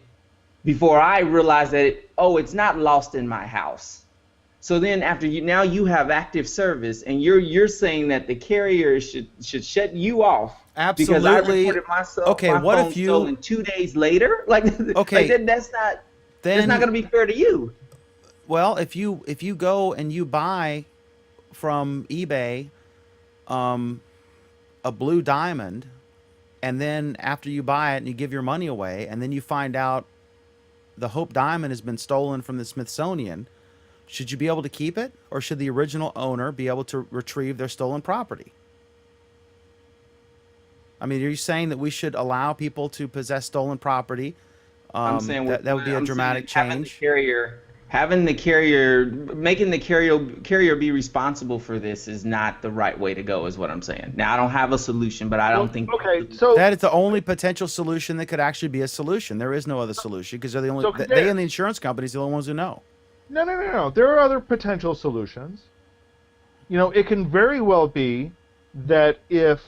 before I realize that it's not lost in my house. So then after you have active service and you're saying that the carrier should shut you off because I Absolutely. reported myself Okay, my what phone if you- stolen 2 days later? Okay. That's not Then going to be fair to you. Well, if you go and you buy from eBay a blue diamond, and then after you buy it and you give your money away, and then you find out the Hope diamond has been stolen from the Smithsonian, should you be able to keep it, or should the original owner be able to retrieve their stolen property? I mean, are you saying that we should allow people to possess stolen property? I'm saying that would be a I'm dramatic saying having change. making the carrier be responsible for this is not the right way to go, is what I'm saying. Now I don't have a solution, but I don't think. Okay, so That is the only potential solution that could actually be a solution. There is no other solution because they're the only So, they and the insurance companies are the only ones who know. No. There are other potential solutions. It can very well be that if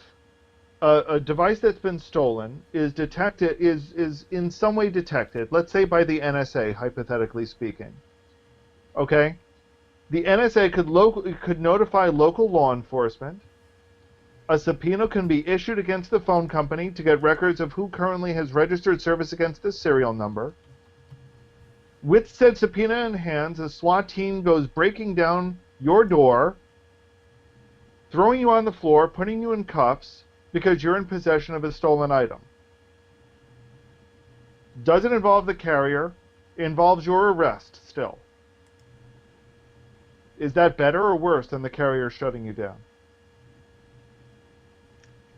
a device that's been stolen is detected, is in some way detected, let's say by the NSA, hypothetically speaking. Okay, the NSA could notify local law enforcement. A subpoena can be issued against the phone company to get records of who currently has registered service against this serial number. With said subpoena in hand, a SWAT team goes breaking down your door, throwing you on the floor, putting you in cuffs because you're in possession of a stolen item. Doesn't involve the carrier, it involves your arrest still. Is that better or worse than the carrier shutting you down?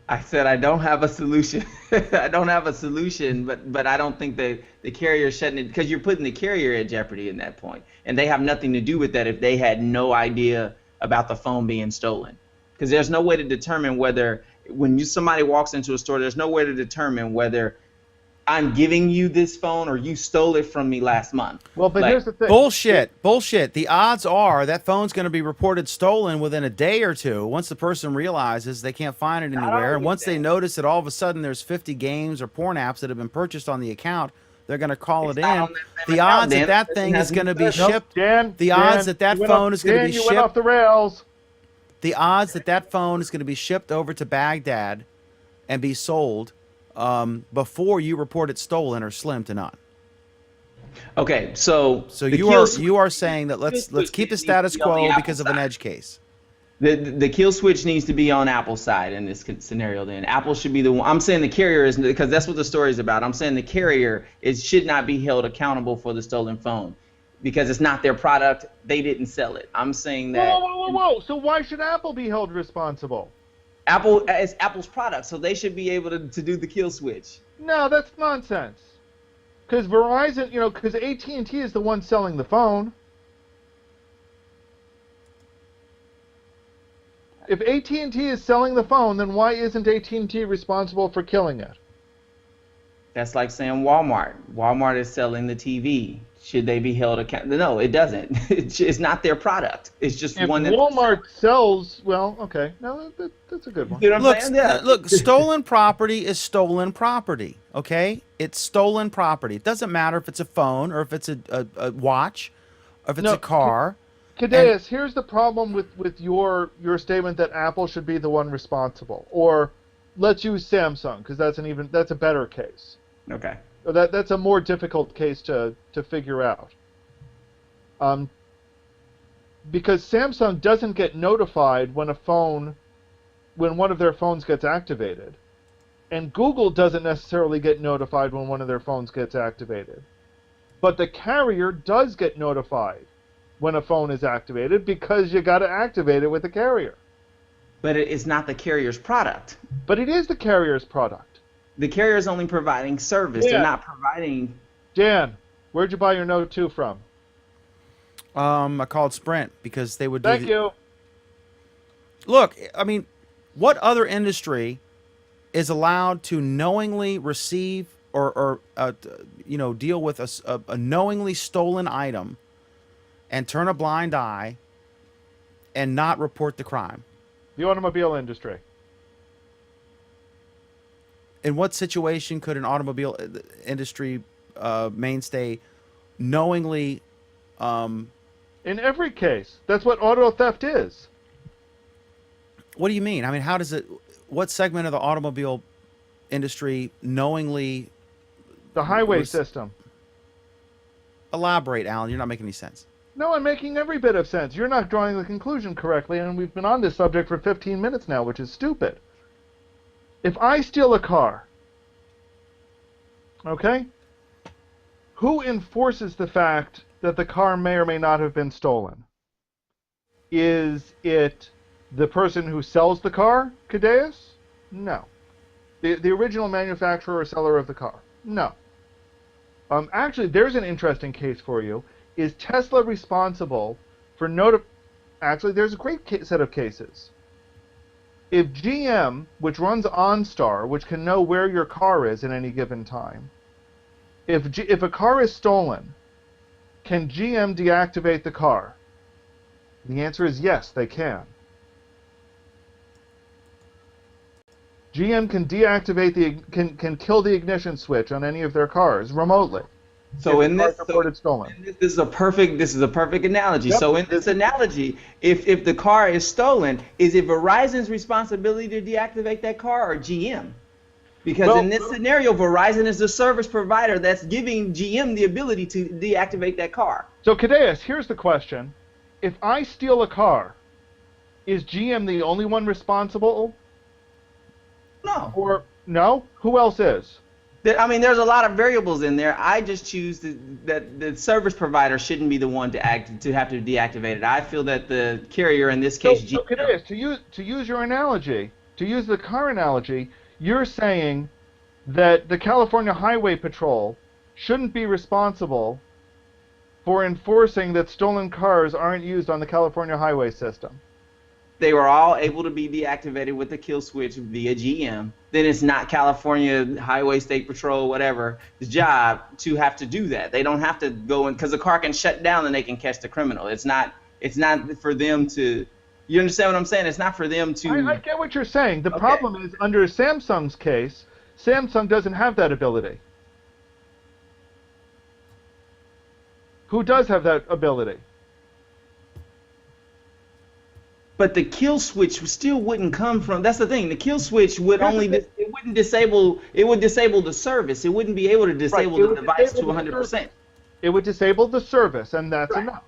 I said I don't have a solution. I don't have a solution, but I don't think that the carrier shutting it, because you're putting the carrier at jeopardy in that point, and they have nothing to do with that if they had no idea about the phone being stolen. Because there's no way to determine whether somebody walks into a store, there's no way to determine whether I'm giving you this phone or you stole it from me last month. Well, but here's the thing. Bullshit. The odds are that phone's going to be reported stolen within a day or two once the person realizes they can't find it anywhere. And once they notice that all of a sudden there's 50 games or porn apps that have been purchased on the account, they're going to call it It's not in. on that same The account, odds Dan. that that It thing has is to going to be be fair. shipped. Dan, The Dan, odds that that you went phone off- is going to Dan, be you went off shipped. the rails. The odds that that phone is going to be shipped over to Baghdad and be sold before you report it stolen are slim to none. Okay, so So the you kill are switch- you are saying that let's keep the status needs to be on the quo Apple because of an side. edge case. The kill switch needs to be on Apple's side in this scenario. Then Apple should be the one. I'm saying the carrier is, because that's what the story is about. I'm saying the carrier should not be held accountable for the stolen phone because it's not their product. They didn't sell it. I'm saying that Whoa. So why should Apple be held responsible? Apple is Apple's product, so they should be able to do the kill switch. No, that's nonsense. Because Verizon, because AT&T is the one selling the phone. If AT&T is selling the phone, then why isn't AT&T responsible for killing it? That's like saying Walmart. Walmart is selling the TV. Should they be held accountable? No, it doesn't. It's not their product. It's just If one that. Walmart sells, well, okay, no, that's a good one. You know what I'm Look, saying? Yeah. look, stolen property is stolen property. Okay, it's stolen property. It doesn't matter if it's a phone or if it's a watch, or if it's No, a car. Cadeus, here's the problem with your statement that Apple should be the one responsible, or let's use Samsung because that's a better case. Okay. That's a more difficult case to figure out. Because Samsung doesn't get notified when one of their phones gets activated, and Google doesn't necessarily get notified when one of their phones gets activated. But the carrier does get notified when a phone is activated because you got to activate it with the carrier. But it's not the carrier's product. But it is the carrier's product. The carrier is only providing service. Yeah. They're not providing. Dan, where'd you buy your Note 2 from? I called Sprint because they would do. Thank you. Look, I mean, what other industry is allowed to knowingly receive or deal with a knowingly stolen item and turn a blind eye and not report the crime? The automobile industry. In what situation could an automobile industry mainstay knowingly? In every case. That's what auto theft is. What do you mean? I mean, how does it? What segment of the automobile industry knowingly? The highway system. Elaborate, Alan. You're not making any sense. No, I'm making every bit of sense. You're not drawing the conclusion correctly, and we've been on this subject for 15 minutes now, which is stupid. If I steal a car, okay, who enforces the fact that the car may or may not have been stolen? Is it the person who sells the car, Cadeus? No. The original manufacturer or seller of the car? No. Actually, there's an interesting case for you. Is Tesla responsible for Actually, there's a great set of cases. If GM, which runs OnStar, which can know where your car is at any given time, if a car is stolen, can GM deactivate the car? The answer is yes, they can. GM can deactivate can kill the ignition switch on any of their cars remotely. So in this, reported stolen. This is a perfect analogy. Yep. So in this analogy, if the car is stolen, is it Verizon's responsibility to deactivate that car or GM? Because in this scenario, Verizon is the service provider that's giving GM the ability to deactivate that car. So Cadeus, here's the question. If I steal a car, is GM the only one responsible? No. Or no? Who else is? I mean, there's a lot of variables in there. I just choose that the service provider shouldn't be the one to have to deactivate it. I feel that the carrier in this case, So Cadeus, to use your analogy, to use the car analogy, you're saying that the California Highway Patrol shouldn't be responsible for enforcing that stolen cars aren't used on the California highway system. They were all able to be deactivated with the kill switch via GM. Then it's not California Highway State Patrol, whatever, the job to have to do that. They don't have to go in because the car can shut down and they can catch the criminal. It's not for them to. You understand what I'm saying? It's not for them to. I get what you're saying. The problem is, under Samsung's case, Samsung doesn't have that ability. Who does have that ability? But the kill switch still wouldn't come from. That's the thing. The kill switch would it wouldn't disable. It would disable the service. It wouldn't be able to disable the device to 100%. It would disable the service, and that's enough.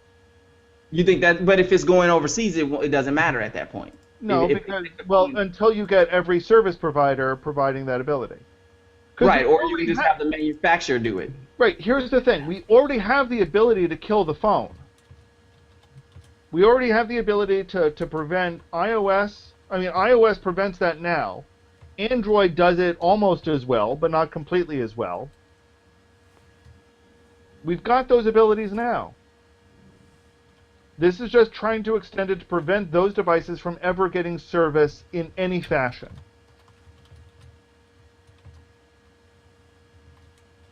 You think that? But if it's going overseas, it doesn't matter at that point. No, because until you get every service provider providing that ability. Right, or you can just have the manufacturer do it. Right. Here's the thing: we already have the ability to kill the phone. We already have the ability to prevent iOS. I mean, iOS prevents that now. Android does it almost as well, but not completely as well. We've got those abilities now. This is just trying to extend it to prevent those devices from ever getting service in any fashion.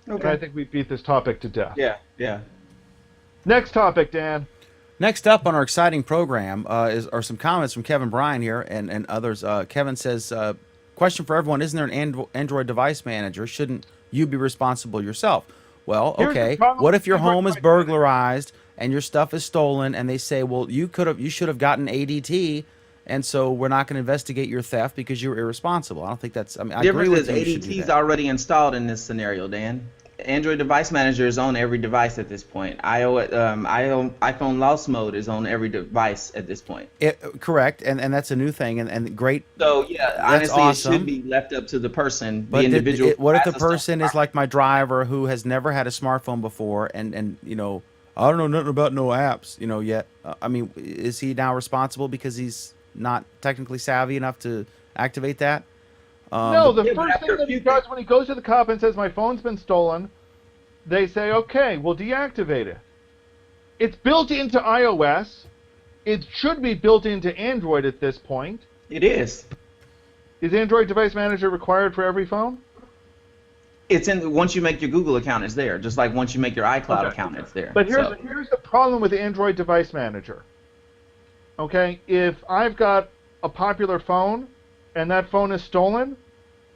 And I think we beat this topic to death. Yeah. Next topic, Dan. Next up on our exciting program are some comments from Kevin Bryan here and others. Kevin says, question for everyone, isn't there an Android device manager? Shouldn't you be responsible yourself? Well, Here's the okay. problem What if with your Android home is device burglarized and your stuff is stolen and they say, well, you should have gotten ADT, and so we're not going to investigate your theft because you were irresponsible. I don't think that's, I mean, I agree Difference with is you should do ADT is that. already installed in this scenario, Dan. Android Device Manager is on every device at this point. iPhone Lost Mode is on every device at this point. Correct, and that's a new thing, and great. So yeah, That's honestly, awesome. it should be left up to the person, But the individual. what if who the has stuff person is like my driver who has never had a smartphone before, and you know, I don't know nothing about no apps, you know, yet. I mean, is he now responsible because he's not technically savvy enough to activate that? No, the Yeah, but first thing after that he you- does when he goes to the cop and says, my phone's been stolen, they say, okay, we'll deactivate it. It's built into iOS. It should be built into Android at this point. It is. Is Android Device Manager required for every phone? It's in once you make your Google account, it's there. Just like once you make your iCloud Okay. account, it's there. But So- here's the problem with the Android Device Manager. Okay, if I've got a popular phone and that phone is stolen,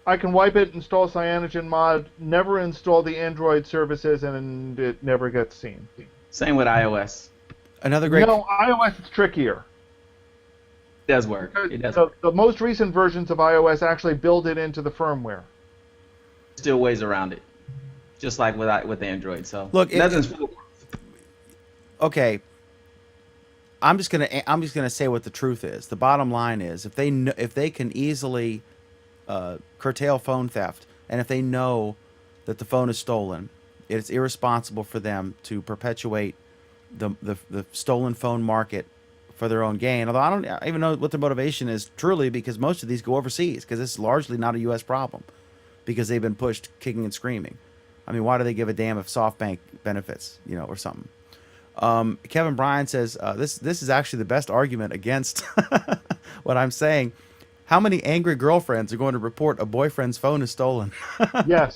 I can wipe it, install CyanogenMod, never install the Android services, and it never gets seen. Same with iOS. Another great. No, iOS is trickier. It does work. It does. The most recent versions of iOS actually build it into the firmware. Still ways around it, just like with Android. So Look, nothing's foolproof. Okay. I'm just gonna say what the truth is. The bottom line is, if they can easily curtail phone theft, and if they know that the phone is stolen, it's irresponsible for them to perpetuate the stolen phone market for their own gain. Although I don't even know what the motivation is truly, because most of these go overseas, because it's largely not a U.S. problem, because they've been pushed kicking and screaming. I mean, why do they give a damn if SoftBank benefits, you know, or something? Kevin Bryan says, this is actually the best argument against what I'm saying. How many angry girlfriends are going to report a boyfriend's phone is stolen? Yes.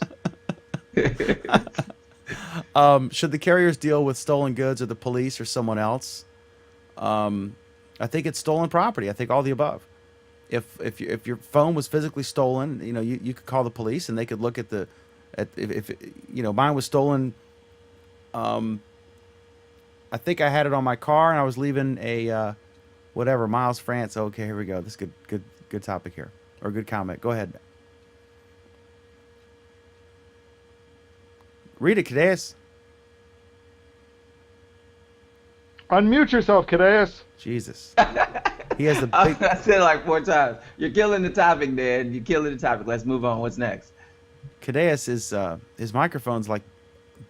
Should the carriers deal with stolen goods, or the police, or someone else? I think it's stolen property. I think all the above. If your phone was physically stolen, you know, you could call the police and they could look at if you know, mine was stolen. I think I had it on my car and I was leaving a whatever, Miles, France. Okay, here we go. This is good topic here, or good comment. Go ahead. Read it, Cadeas. Unmute yourself, Cadeas. Jesus. He has the big. I said it like 4 times. You're killing the topic, Dan. You're killing the topic. Let's move on. What's next? Cadeas is his microphone's like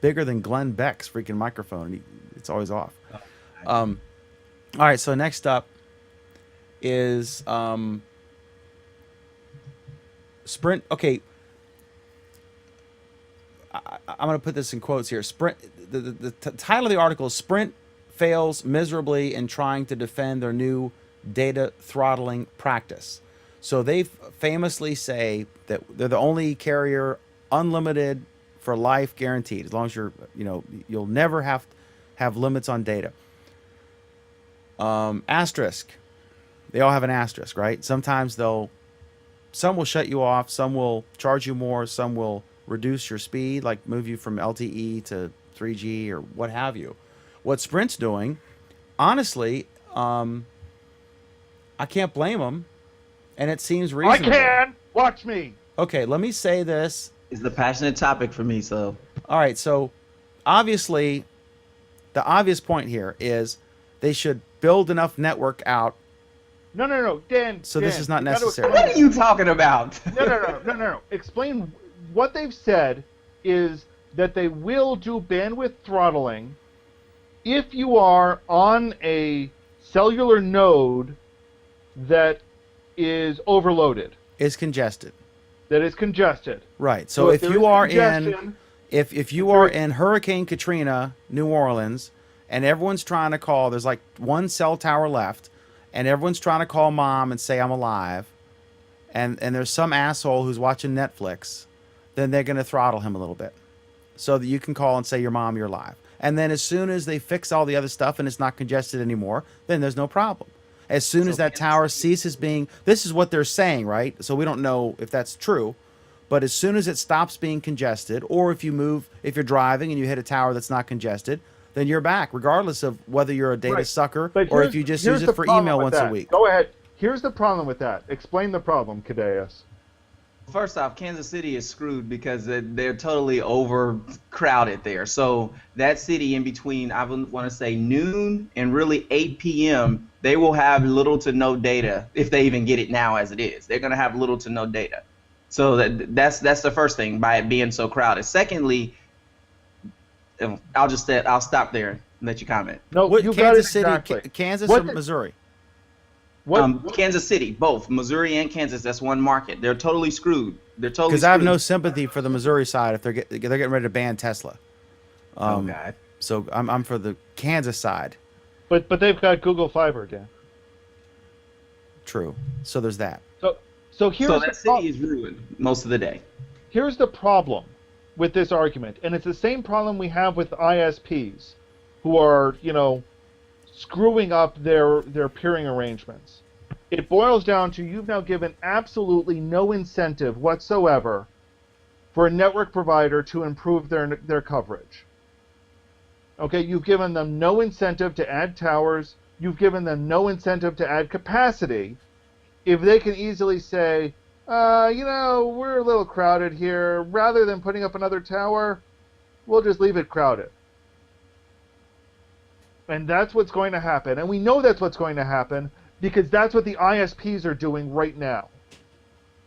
bigger than Glenn Beck's freaking microphone. And it's always off. All right. So next up is Sprint. Okay. I'm going to put this in quotes here. Sprint. The title of the article is Sprint fails miserably in trying to defend their new data throttling practice. So they famously say that they're the only carrier, unlimited for life, guaranteed. As long as you'll never have limits on data. Asterisk. They all have an asterisk, right? Sometimes some will shut you off, some will charge you more, some will reduce your speed, like move you from LTE to 3G or what have you. What Sprint's doing, honestly, I can't blame them, and it seems I reasonable. can! Watch me! Okay, let me say this. It's the passionate topic for me, so. All right, so obviously, the obvious point here is they should build enough network out. No, Dan. So Dan, this is not you gotta necessary. explain- What are you talking about? No. Explain what they've said is that they will do bandwidth throttling if you are on a cellular node that is overloaded, Is congested. that is congested. Right. So if there you is are in congestion, if you are in Hurricane Katrina, New Orleans, and everyone's trying to call. There's like one cell tower left, and everyone's trying to call mom and say I'm alive, and there's some asshole who's watching Netflix, then they're going to throttle him a little bit so that you can call and say your mom, you're alive. And then as soon as they fix all the other stuff and it's not congested anymore, then there's no problem. As soon as that tower ceases being, this is what they're saying, right? So we don't know if that's true, but as soon as it stops being congested, or if you're driving and you hit a tower that's not congested, then you're back, regardless of whether you're a data sucker But or here's- if you just here's use the it for problem email with once a that. week. Go ahead. Here's the problem with that. Explain the problem, Cadeus. First off, Kansas City is screwed because they're totally overcrowded there. So that city in between, I would want to say noon and really 8 p.m., they will have little to no data if they even get it now as it is. They're going to have little to no data. So that's the first thing by it being so crowded. Secondly, I'll stop there and let you comment. No, What, you got it Kansas City, exactly. Kansas What or the- Missouri? What? Kansas City, both Missouri and Kansas. That's one market. They're totally screwed. They're totally. Because I have no screwed. sympathy for the Missouri side if they're getting ready to ban Tesla. Oh God. So I'm for the Kansas side. But they've got Google Fiber, Dan. True. So there's that. So here's So the that city is ruined most of the day. here's the problem with this argument, and it's the same problem we have with ISPs, who are, screwing up their peering arrangements. It boils down to you've now given absolutely no incentive whatsoever for a network provider to improve their coverage. Okay, you've given them no incentive to add towers. You've given them no incentive to add capacity. If they can easily say, we're a little crowded here, rather than putting up another tower, we'll just leave it crowded. And that's what's going to happen. And we know that's what's going to happen because that's what the ISPs are doing right now.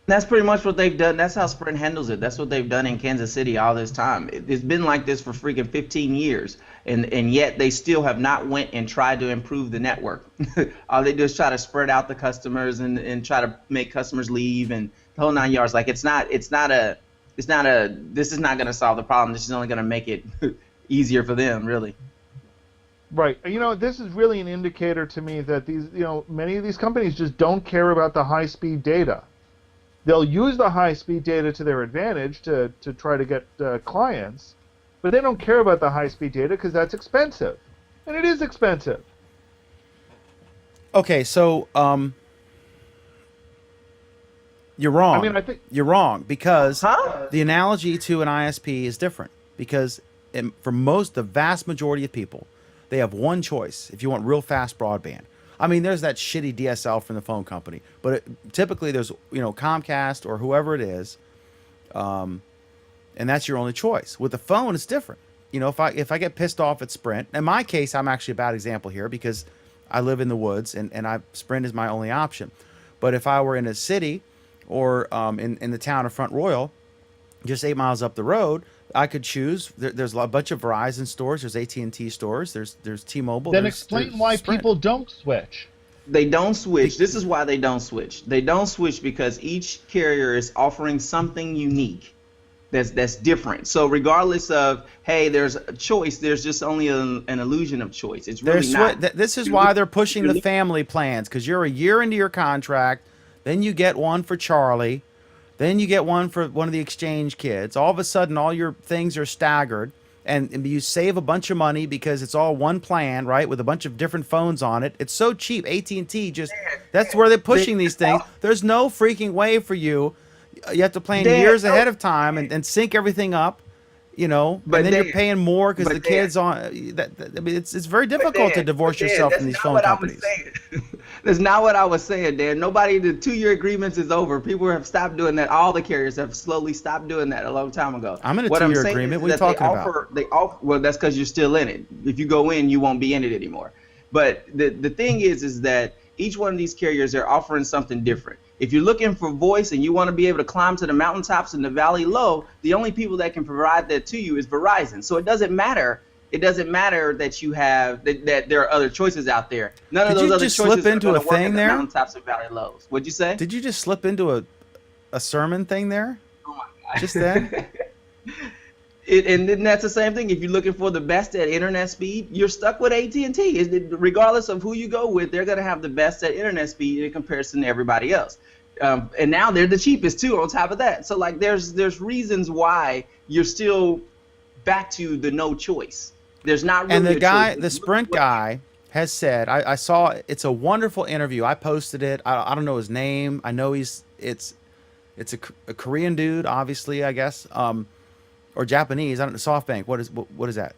That's pretty much what they've done. That's how Sprint handles it. That's what they've done in Kansas City all this time. It's been like this for freaking 15 years, and yet they still have not went and tried to improve the network. All they do is try to spread out the customers and try to make customers leave and the whole 9 yards. Like this is not going to solve the problem. This is only going to make it easier for them, really. Right. This is really an indicator to me that many of these companies just don't care about the high-speed data. They'll use the high-speed data to their advantage to try to get clients, but they don't care about the high-speed data because that's expensive. And it is expensive. Okay, so you're wrong. I think... You're wrong because Huh? the analogy to an ISP is different because for the vast majority of people, they have one choice if you want real fast broadband. I mean, there's that shitty DSL from the phone company, but typically there's Comcast or whoever it is, and that's your only choice. With the phone, it's different. If I get pissed off at Sprint, in my case, I'm actually a bad example here because I live in the woods and Sprint is my only option. But if I were in a city or in the town of Front Royal, just 8 miles up the road, I could choose. There's a bunch of Verizon stores. There's AT&T stores. There's T-Mobile. Then there's explain why Sprint. people don't switch. They don't switch. This is why they don't switch. They don't switch because each carrier is offering something unique that's different. So regardless of, hey, there's a choice, there's just only an illusion of choice. It's really not. This is why they're pushing the family plans because you're a year into your contract. Then you get one for Charlie. Then you get one for one of the exchange kids. All of a sudden, all your things are staggered, and you save a bunch of money because it's all one plan, right, with a bunch of different phones on it. It's so cheap. AT&T that's where they're pushing these things. There's no freaking way for you. You have to plan years ahead of time and sync everything up, But and then you're paying more because the Dan, kids on. It's very difficult to divorce yourself from these phone companies. That's not what I was saying, Dan. The 2-year agreements is over. People have stopped doing that. All the carriers have slowly stopped doing that a long time ago. I'm in a What 2-year saying agreement. is What are you that talking about? They offer. Well, that's because you're still in it. If you go in, you won't be in it anymore. But the thing is that each one of these carriers are offering something different. If you're looking for voice and you want to be able to climb to the mountaintops and the valley low, the only people that can provide that to you is Verizon. So it doesn't matter. It doesn't matter that you have that there are other choices out there. None of Did those you other just choices slip into are a going to work thing at the there? mountaintops and valley lows. What'd you say? Did you just slip into a sermon thing there? Oh my God. Just then? And then that's the same thing. If you're looking for the best at internet speed, you're stuck with AT&T. Regardless of who you go with, they're going to have the best at internet speed in comparison to everybody else. And now they're the cheapest too. On top of that, so like there's reasons why you're still back to the no choice. There's not really And the a guy, choice. the Sprint guy, has said, I saw, it's a wonderful interview. I posted it. I don't know his name. I know it's a Korean dude, obviously, I guess, or Japanese. I don't know. SoftBank. What is that?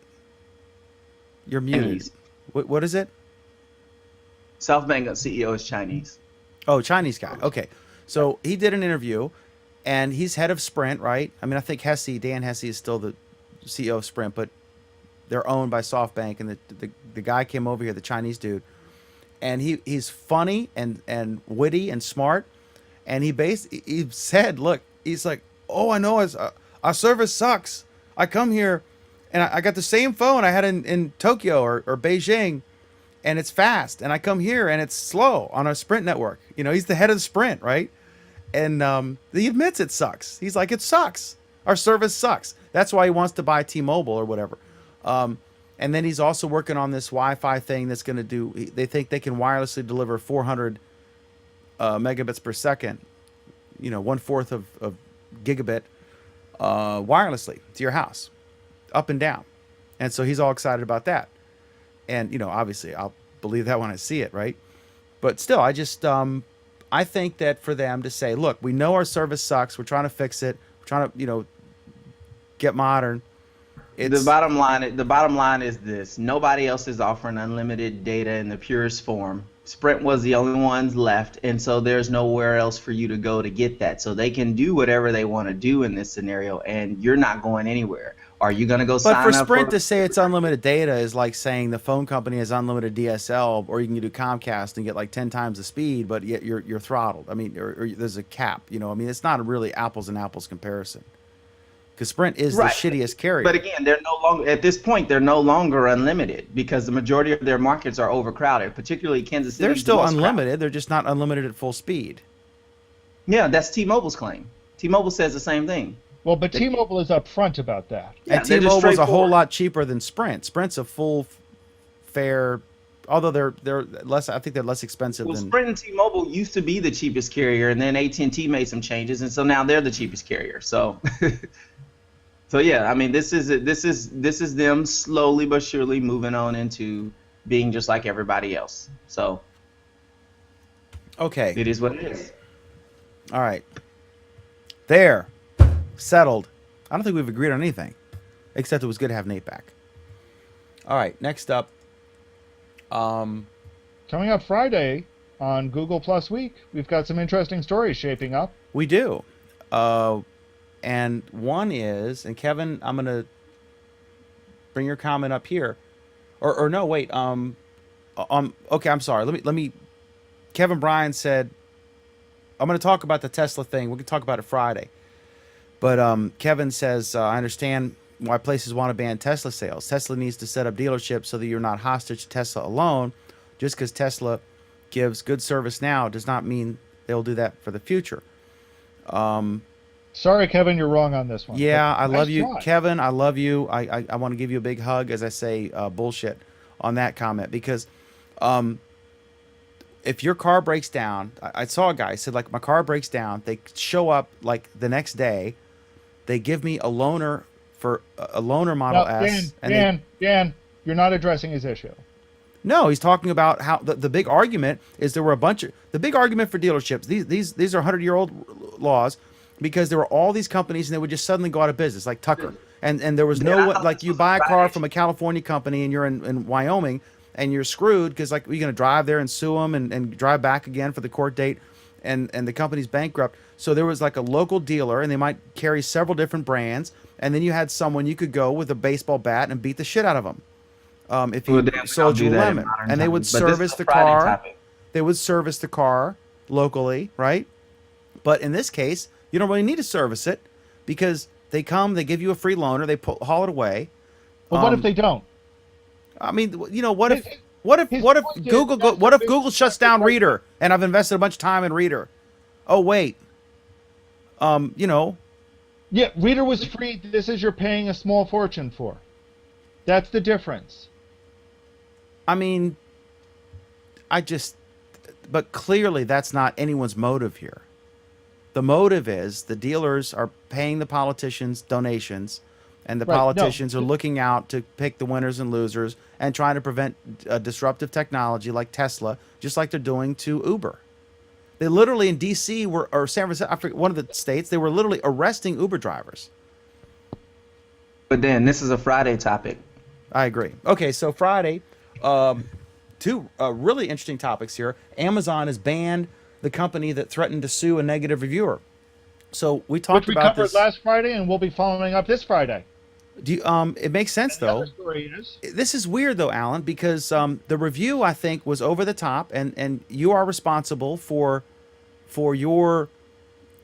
You're muted. Chinese. What is it? SoftBank CEO is Chinese. Oh, Chinese guy. Okay. So he did an interview, and he's head of Sprint, right? I mean, I think Dan Hesse is still the CEO of Sprint, but they're owned by SoftBank, and the guy came over here, the Chinese dude, and he's funny and witty and smart, and he said, look, he's like, oh, I know our service sucks. I come here, and I got the same phone I had in Tokyo or Beijing, and it's fast, and I come here and it's slow on our Sprint network. You know, he's the head of Sprint, right? And he admits it sucks. He's like, it sucks. Our service sucks. That's why he wants to buy T-Mobile or whatever. And then he's also working on this Wi-Fi thing that's going to do. They think they can wirelessly deliver 400 megabits per second. You know, 1/4 of gigabit wirelessly to your house, up and down. And so he's all excited about that. And you know, obviously, I'll believe that when I see it, right? But still, I think that for them to say, look, we know our service sucks. We're trying to fix it. We're trying to, get modern. The bottom line is this: nobody else is offering unlimited data in the purest form. Sprint was the only ones left, and so there's nowhere else for you to go to get that. So they can do whatever they want to do in this scenario, and you're not going anywhere. Are you going to go sign up? But for Sprint to say it's unlimited data is like saying the phone company has unlimited DSL, or you can do Comcast and get like 10 times the speed, but yet you're throttled. I mean, or there's a cap. I mean, it's not really apples and apples comparison. Because Sprint is Right. the shittiest carrier. But again, they're no longer at this point. They're no longer unlimited because the majority of their markets are overcrowded. Particularly Kansas City. They're still unlimited. They're just not unlimited at full speed. Yeah, that's T-Mobile's claim. T-Mobile says the same thing. Well, but T-Mobile is upfront about that. Yeah, And they're just T-Mobile's a whole straightforward. lot cheaper than Sprint. Sprint's a full fare, although they're less. I think they're less expensive Well, than. Sprint and T-Mobile used to be the cheapest carrier, and then AT&T made some changes, and so now they're the cheapest carrier. So, so yeah, I mean, this is them slowly but surely moving on into being just like everybody else. So Okay. it is what it is. All right. There. Settled. I don't think we've agreed on anything, except it was good to have Nate back. All right. Next up. Coming up Friday on Google Plus Week, we've got some interesting stories shaping up. We do. And one is, and Kevin, I'm going to bring your comment up here. Or no, wait. Okay, I'm sorry. Let me. Kevin Bryan said, I'm going to talk about the Tesla thing. We can talk about it Friday. But Kevin says, I understand why places want to ban Tesla sales. Tesla needs to set up dealerships so that you're not hostage to Tesla alone. Just because Tesla gives good service now does not mean they'll do that for the future. Sorry, Kevin, you're wrong on this one. Yeah, But I love nice you, try. Kevin. I love you. I want to give you a big hug as I say bullshit on that comment because if your car breaks down, I saw a guy said like my car breaks down. They show up like the next day. They give me a loaner for a loaner Model No, S. Dan, you're not addressing his issue. No, he's talking about how the big argument is there were a bunch of the big argument for dealerships. These are 100-year-old laws because there were all these companies and they would just suddenly go out of business, like Tucker. And there was Man, I no thought like this you was buy a car Friday. from a California company and you're in Wyoming and you're screwed because like you're gonna drive there and sue them and drive back again for the court date and the company's bankrupt. So there was like a local dealer and they might carry several different brands and then you had someone you could go with a baseball bat and beat the shit out of them. If you Well, damn, we sold don't you do a that in lemon, modern and they would times, but this service is a the Friday car. topic. They would service the car locally, right? But in this case, you don't really need to service it because they come, they give you a free loaner, they haul it away. But what if they don't? I mean, what if His- what if his what if point is Google that's what the if big- Google shuts that's the down right- Reader and I've invested a bunch of time in Reader? Oh wait, Yeah, Reader was free. This is you're paying a small fortune for. That's the difference. I mean, I just, but clearly that's not anyone's motive here. The motive is the dealers are paying the politicians donations, and the Right. No. politicians are looking out to pick the winners and losers and trying to prevent disruptive technology like Tesla, just like they're doing to Uber. They literally in D.C. were or San Francisco, I forget, one of the states, they were literally arresting Uber drivers. But then this is a Friday topic. I agree. Okay, so Friday, two really interesting topics here. Amazon has banned the company that threatened to sue a negative reviewer. So we talked Which we about covered this. last Friday, and we'll be following up this Friday. Do you, it makes sense The though. other story is This is weird though, Alan, because the review I think was over the top, and you are responsible for your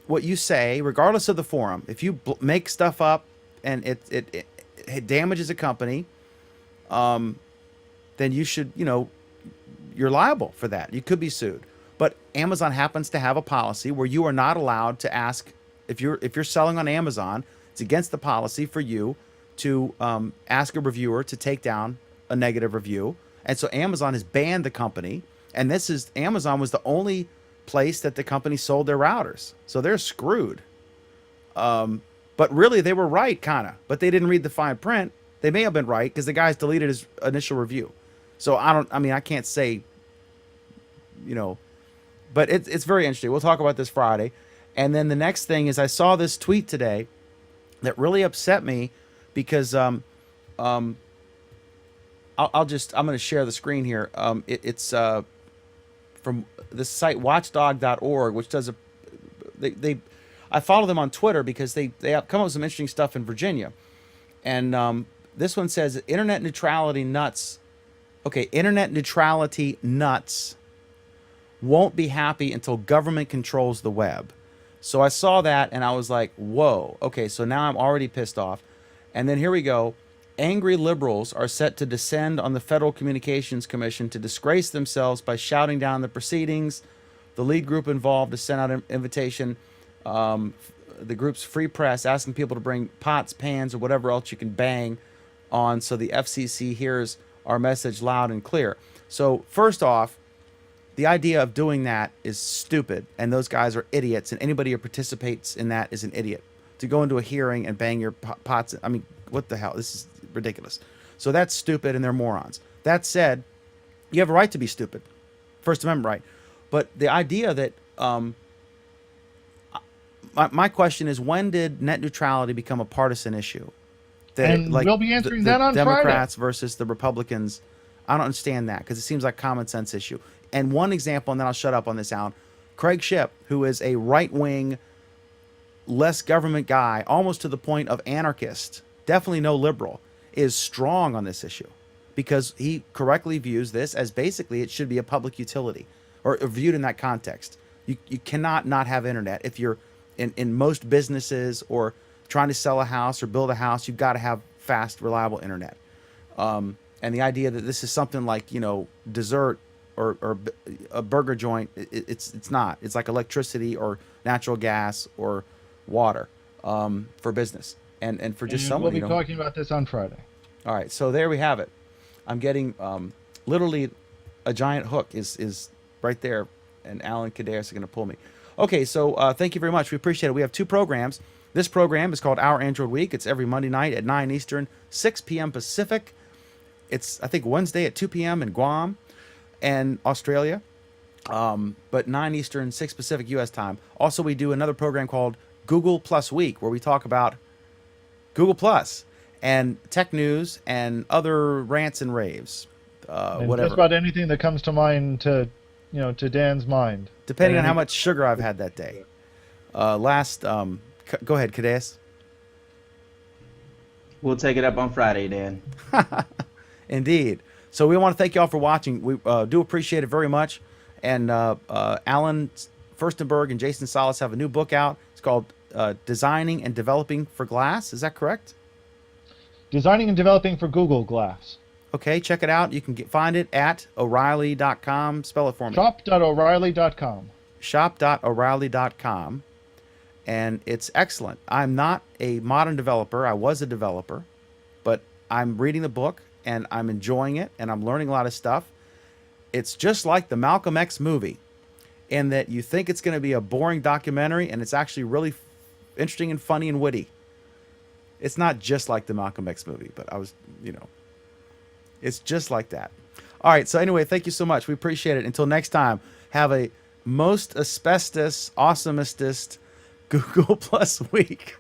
what you say, regardless of the forum. If you make stuff up and it damages a company, then you should, you're liable for that. You could be sued. But Amazon happens to have a policy where you are not allowed to ask if you're selling on Amazon. It's against the policy for you to ask a reviewer to take down a negative review. And so Amazon has banned the company. And Amazon was the only place that the company sold their routers. So they're screwed. But really, they were right, kind of. But they didn't read the fine print. They may have been right because the guys deleted his initial review. So I can't say, but it's very interesting. We'll talk about this Friday. And then the next thing is I saw this tweet today that really upset me because I'm going to share the screen here. It's from the site watchdog.org, which does I follow them on Twitter because they have come up with some interesting stuff in Virginia. And this one says internet neutrality nuts. Okay, internet neutrality nuts won't be happy until government controls the web. So I saw that and I was like, whoa, okay, so now I'm already pissed off. And then here we go. Angry liberals are set to descend on the Federal Communications Commission to disgrace themselves by shouting down the proceedings. The lead group involved has sent out an invitation, the group's Free Press, asking people to bring pots, pans, or whatever else you can bang on so the FCC hears our message loud and clear. So first off, the idea of doing that is stupid, and those guys are idiots, and anybody who participates in that is an idiot. To go into a hearing and bang your pots, I mean, what the hell? This is ridiculous. So that's stupid, and they're morons. That said, you have a right to be stupid. First Amendment right. But the idea that, my question is, when did net neutrality become a partisan issue? And we'll be answering that on Democrats versus the Republicans. I don't understand that because it seems like a common sense issue. And one example, and then I'll shut up on this, Alan. Craig Shipp, who is a right-wing, less government guy, almost to the point of anarchist, definitely no liberal, is strong on this issue because he correctly views this as basically it should be a public utility or viewed in that context. You cannot not have internet. If you're in most businesses or trying to sell a house or build a house, you've got to have fast, reliable internet. And the idea that this is something like, dessert or a burger joint, it's not. It's like electricity or natural gas or water for business and for just someone. We'll be talking about this on Friday. All right, so there we have it. I'm getting literally a giant hook is right there, and Alan Kaderis is going to pull me. Okay, so thank you very much. We appreciate it. We have two programs. This program is called Our Android Week. It's every Monday night at 9 Eastern, 6 p.m. Pacific. It's, I think, Wednesday at 2 p.m. in Guam and Australia, but 9 Eastern, 6 Pacific U.S. time. Also, we do another program called Google Plus Week, where we talk about Google Plus and tech news and other rants and raves, And whatever. just about anything that comes to mind to Dan's mind. Depending on how much sugar I've had that day. Go ahead, Kadesh. We'll take it up on Friday, Dan. Indeed. So we want to thank you all for watching. We do appreciate it very much. And Alan Furstenberg and Jason Salas have a new book out. It's called Designing and Developing for Glass. Is that correct? Designing and developing for Google Glass. Okay, check it out. You can find it at O'Reilly.com. Spell it for me. Shop.O'Reilly.com. Shop.O'Reilly.com. and it's excellent. I'm not a modern developer. I was a developer, but I'm reading the book and I'm enjoying it and I'm learning a lot of stuff. It's just like the Malcolm X movie, in that you think it's going to be a boring documentary and it's actually really interesting and funny and witty. It's not just like the Malcolm X movie, but it's just like that. All right. So anyway, thank you so much. We appreciate it. Until next time, have a most asbestos, awesomest Google Plus week.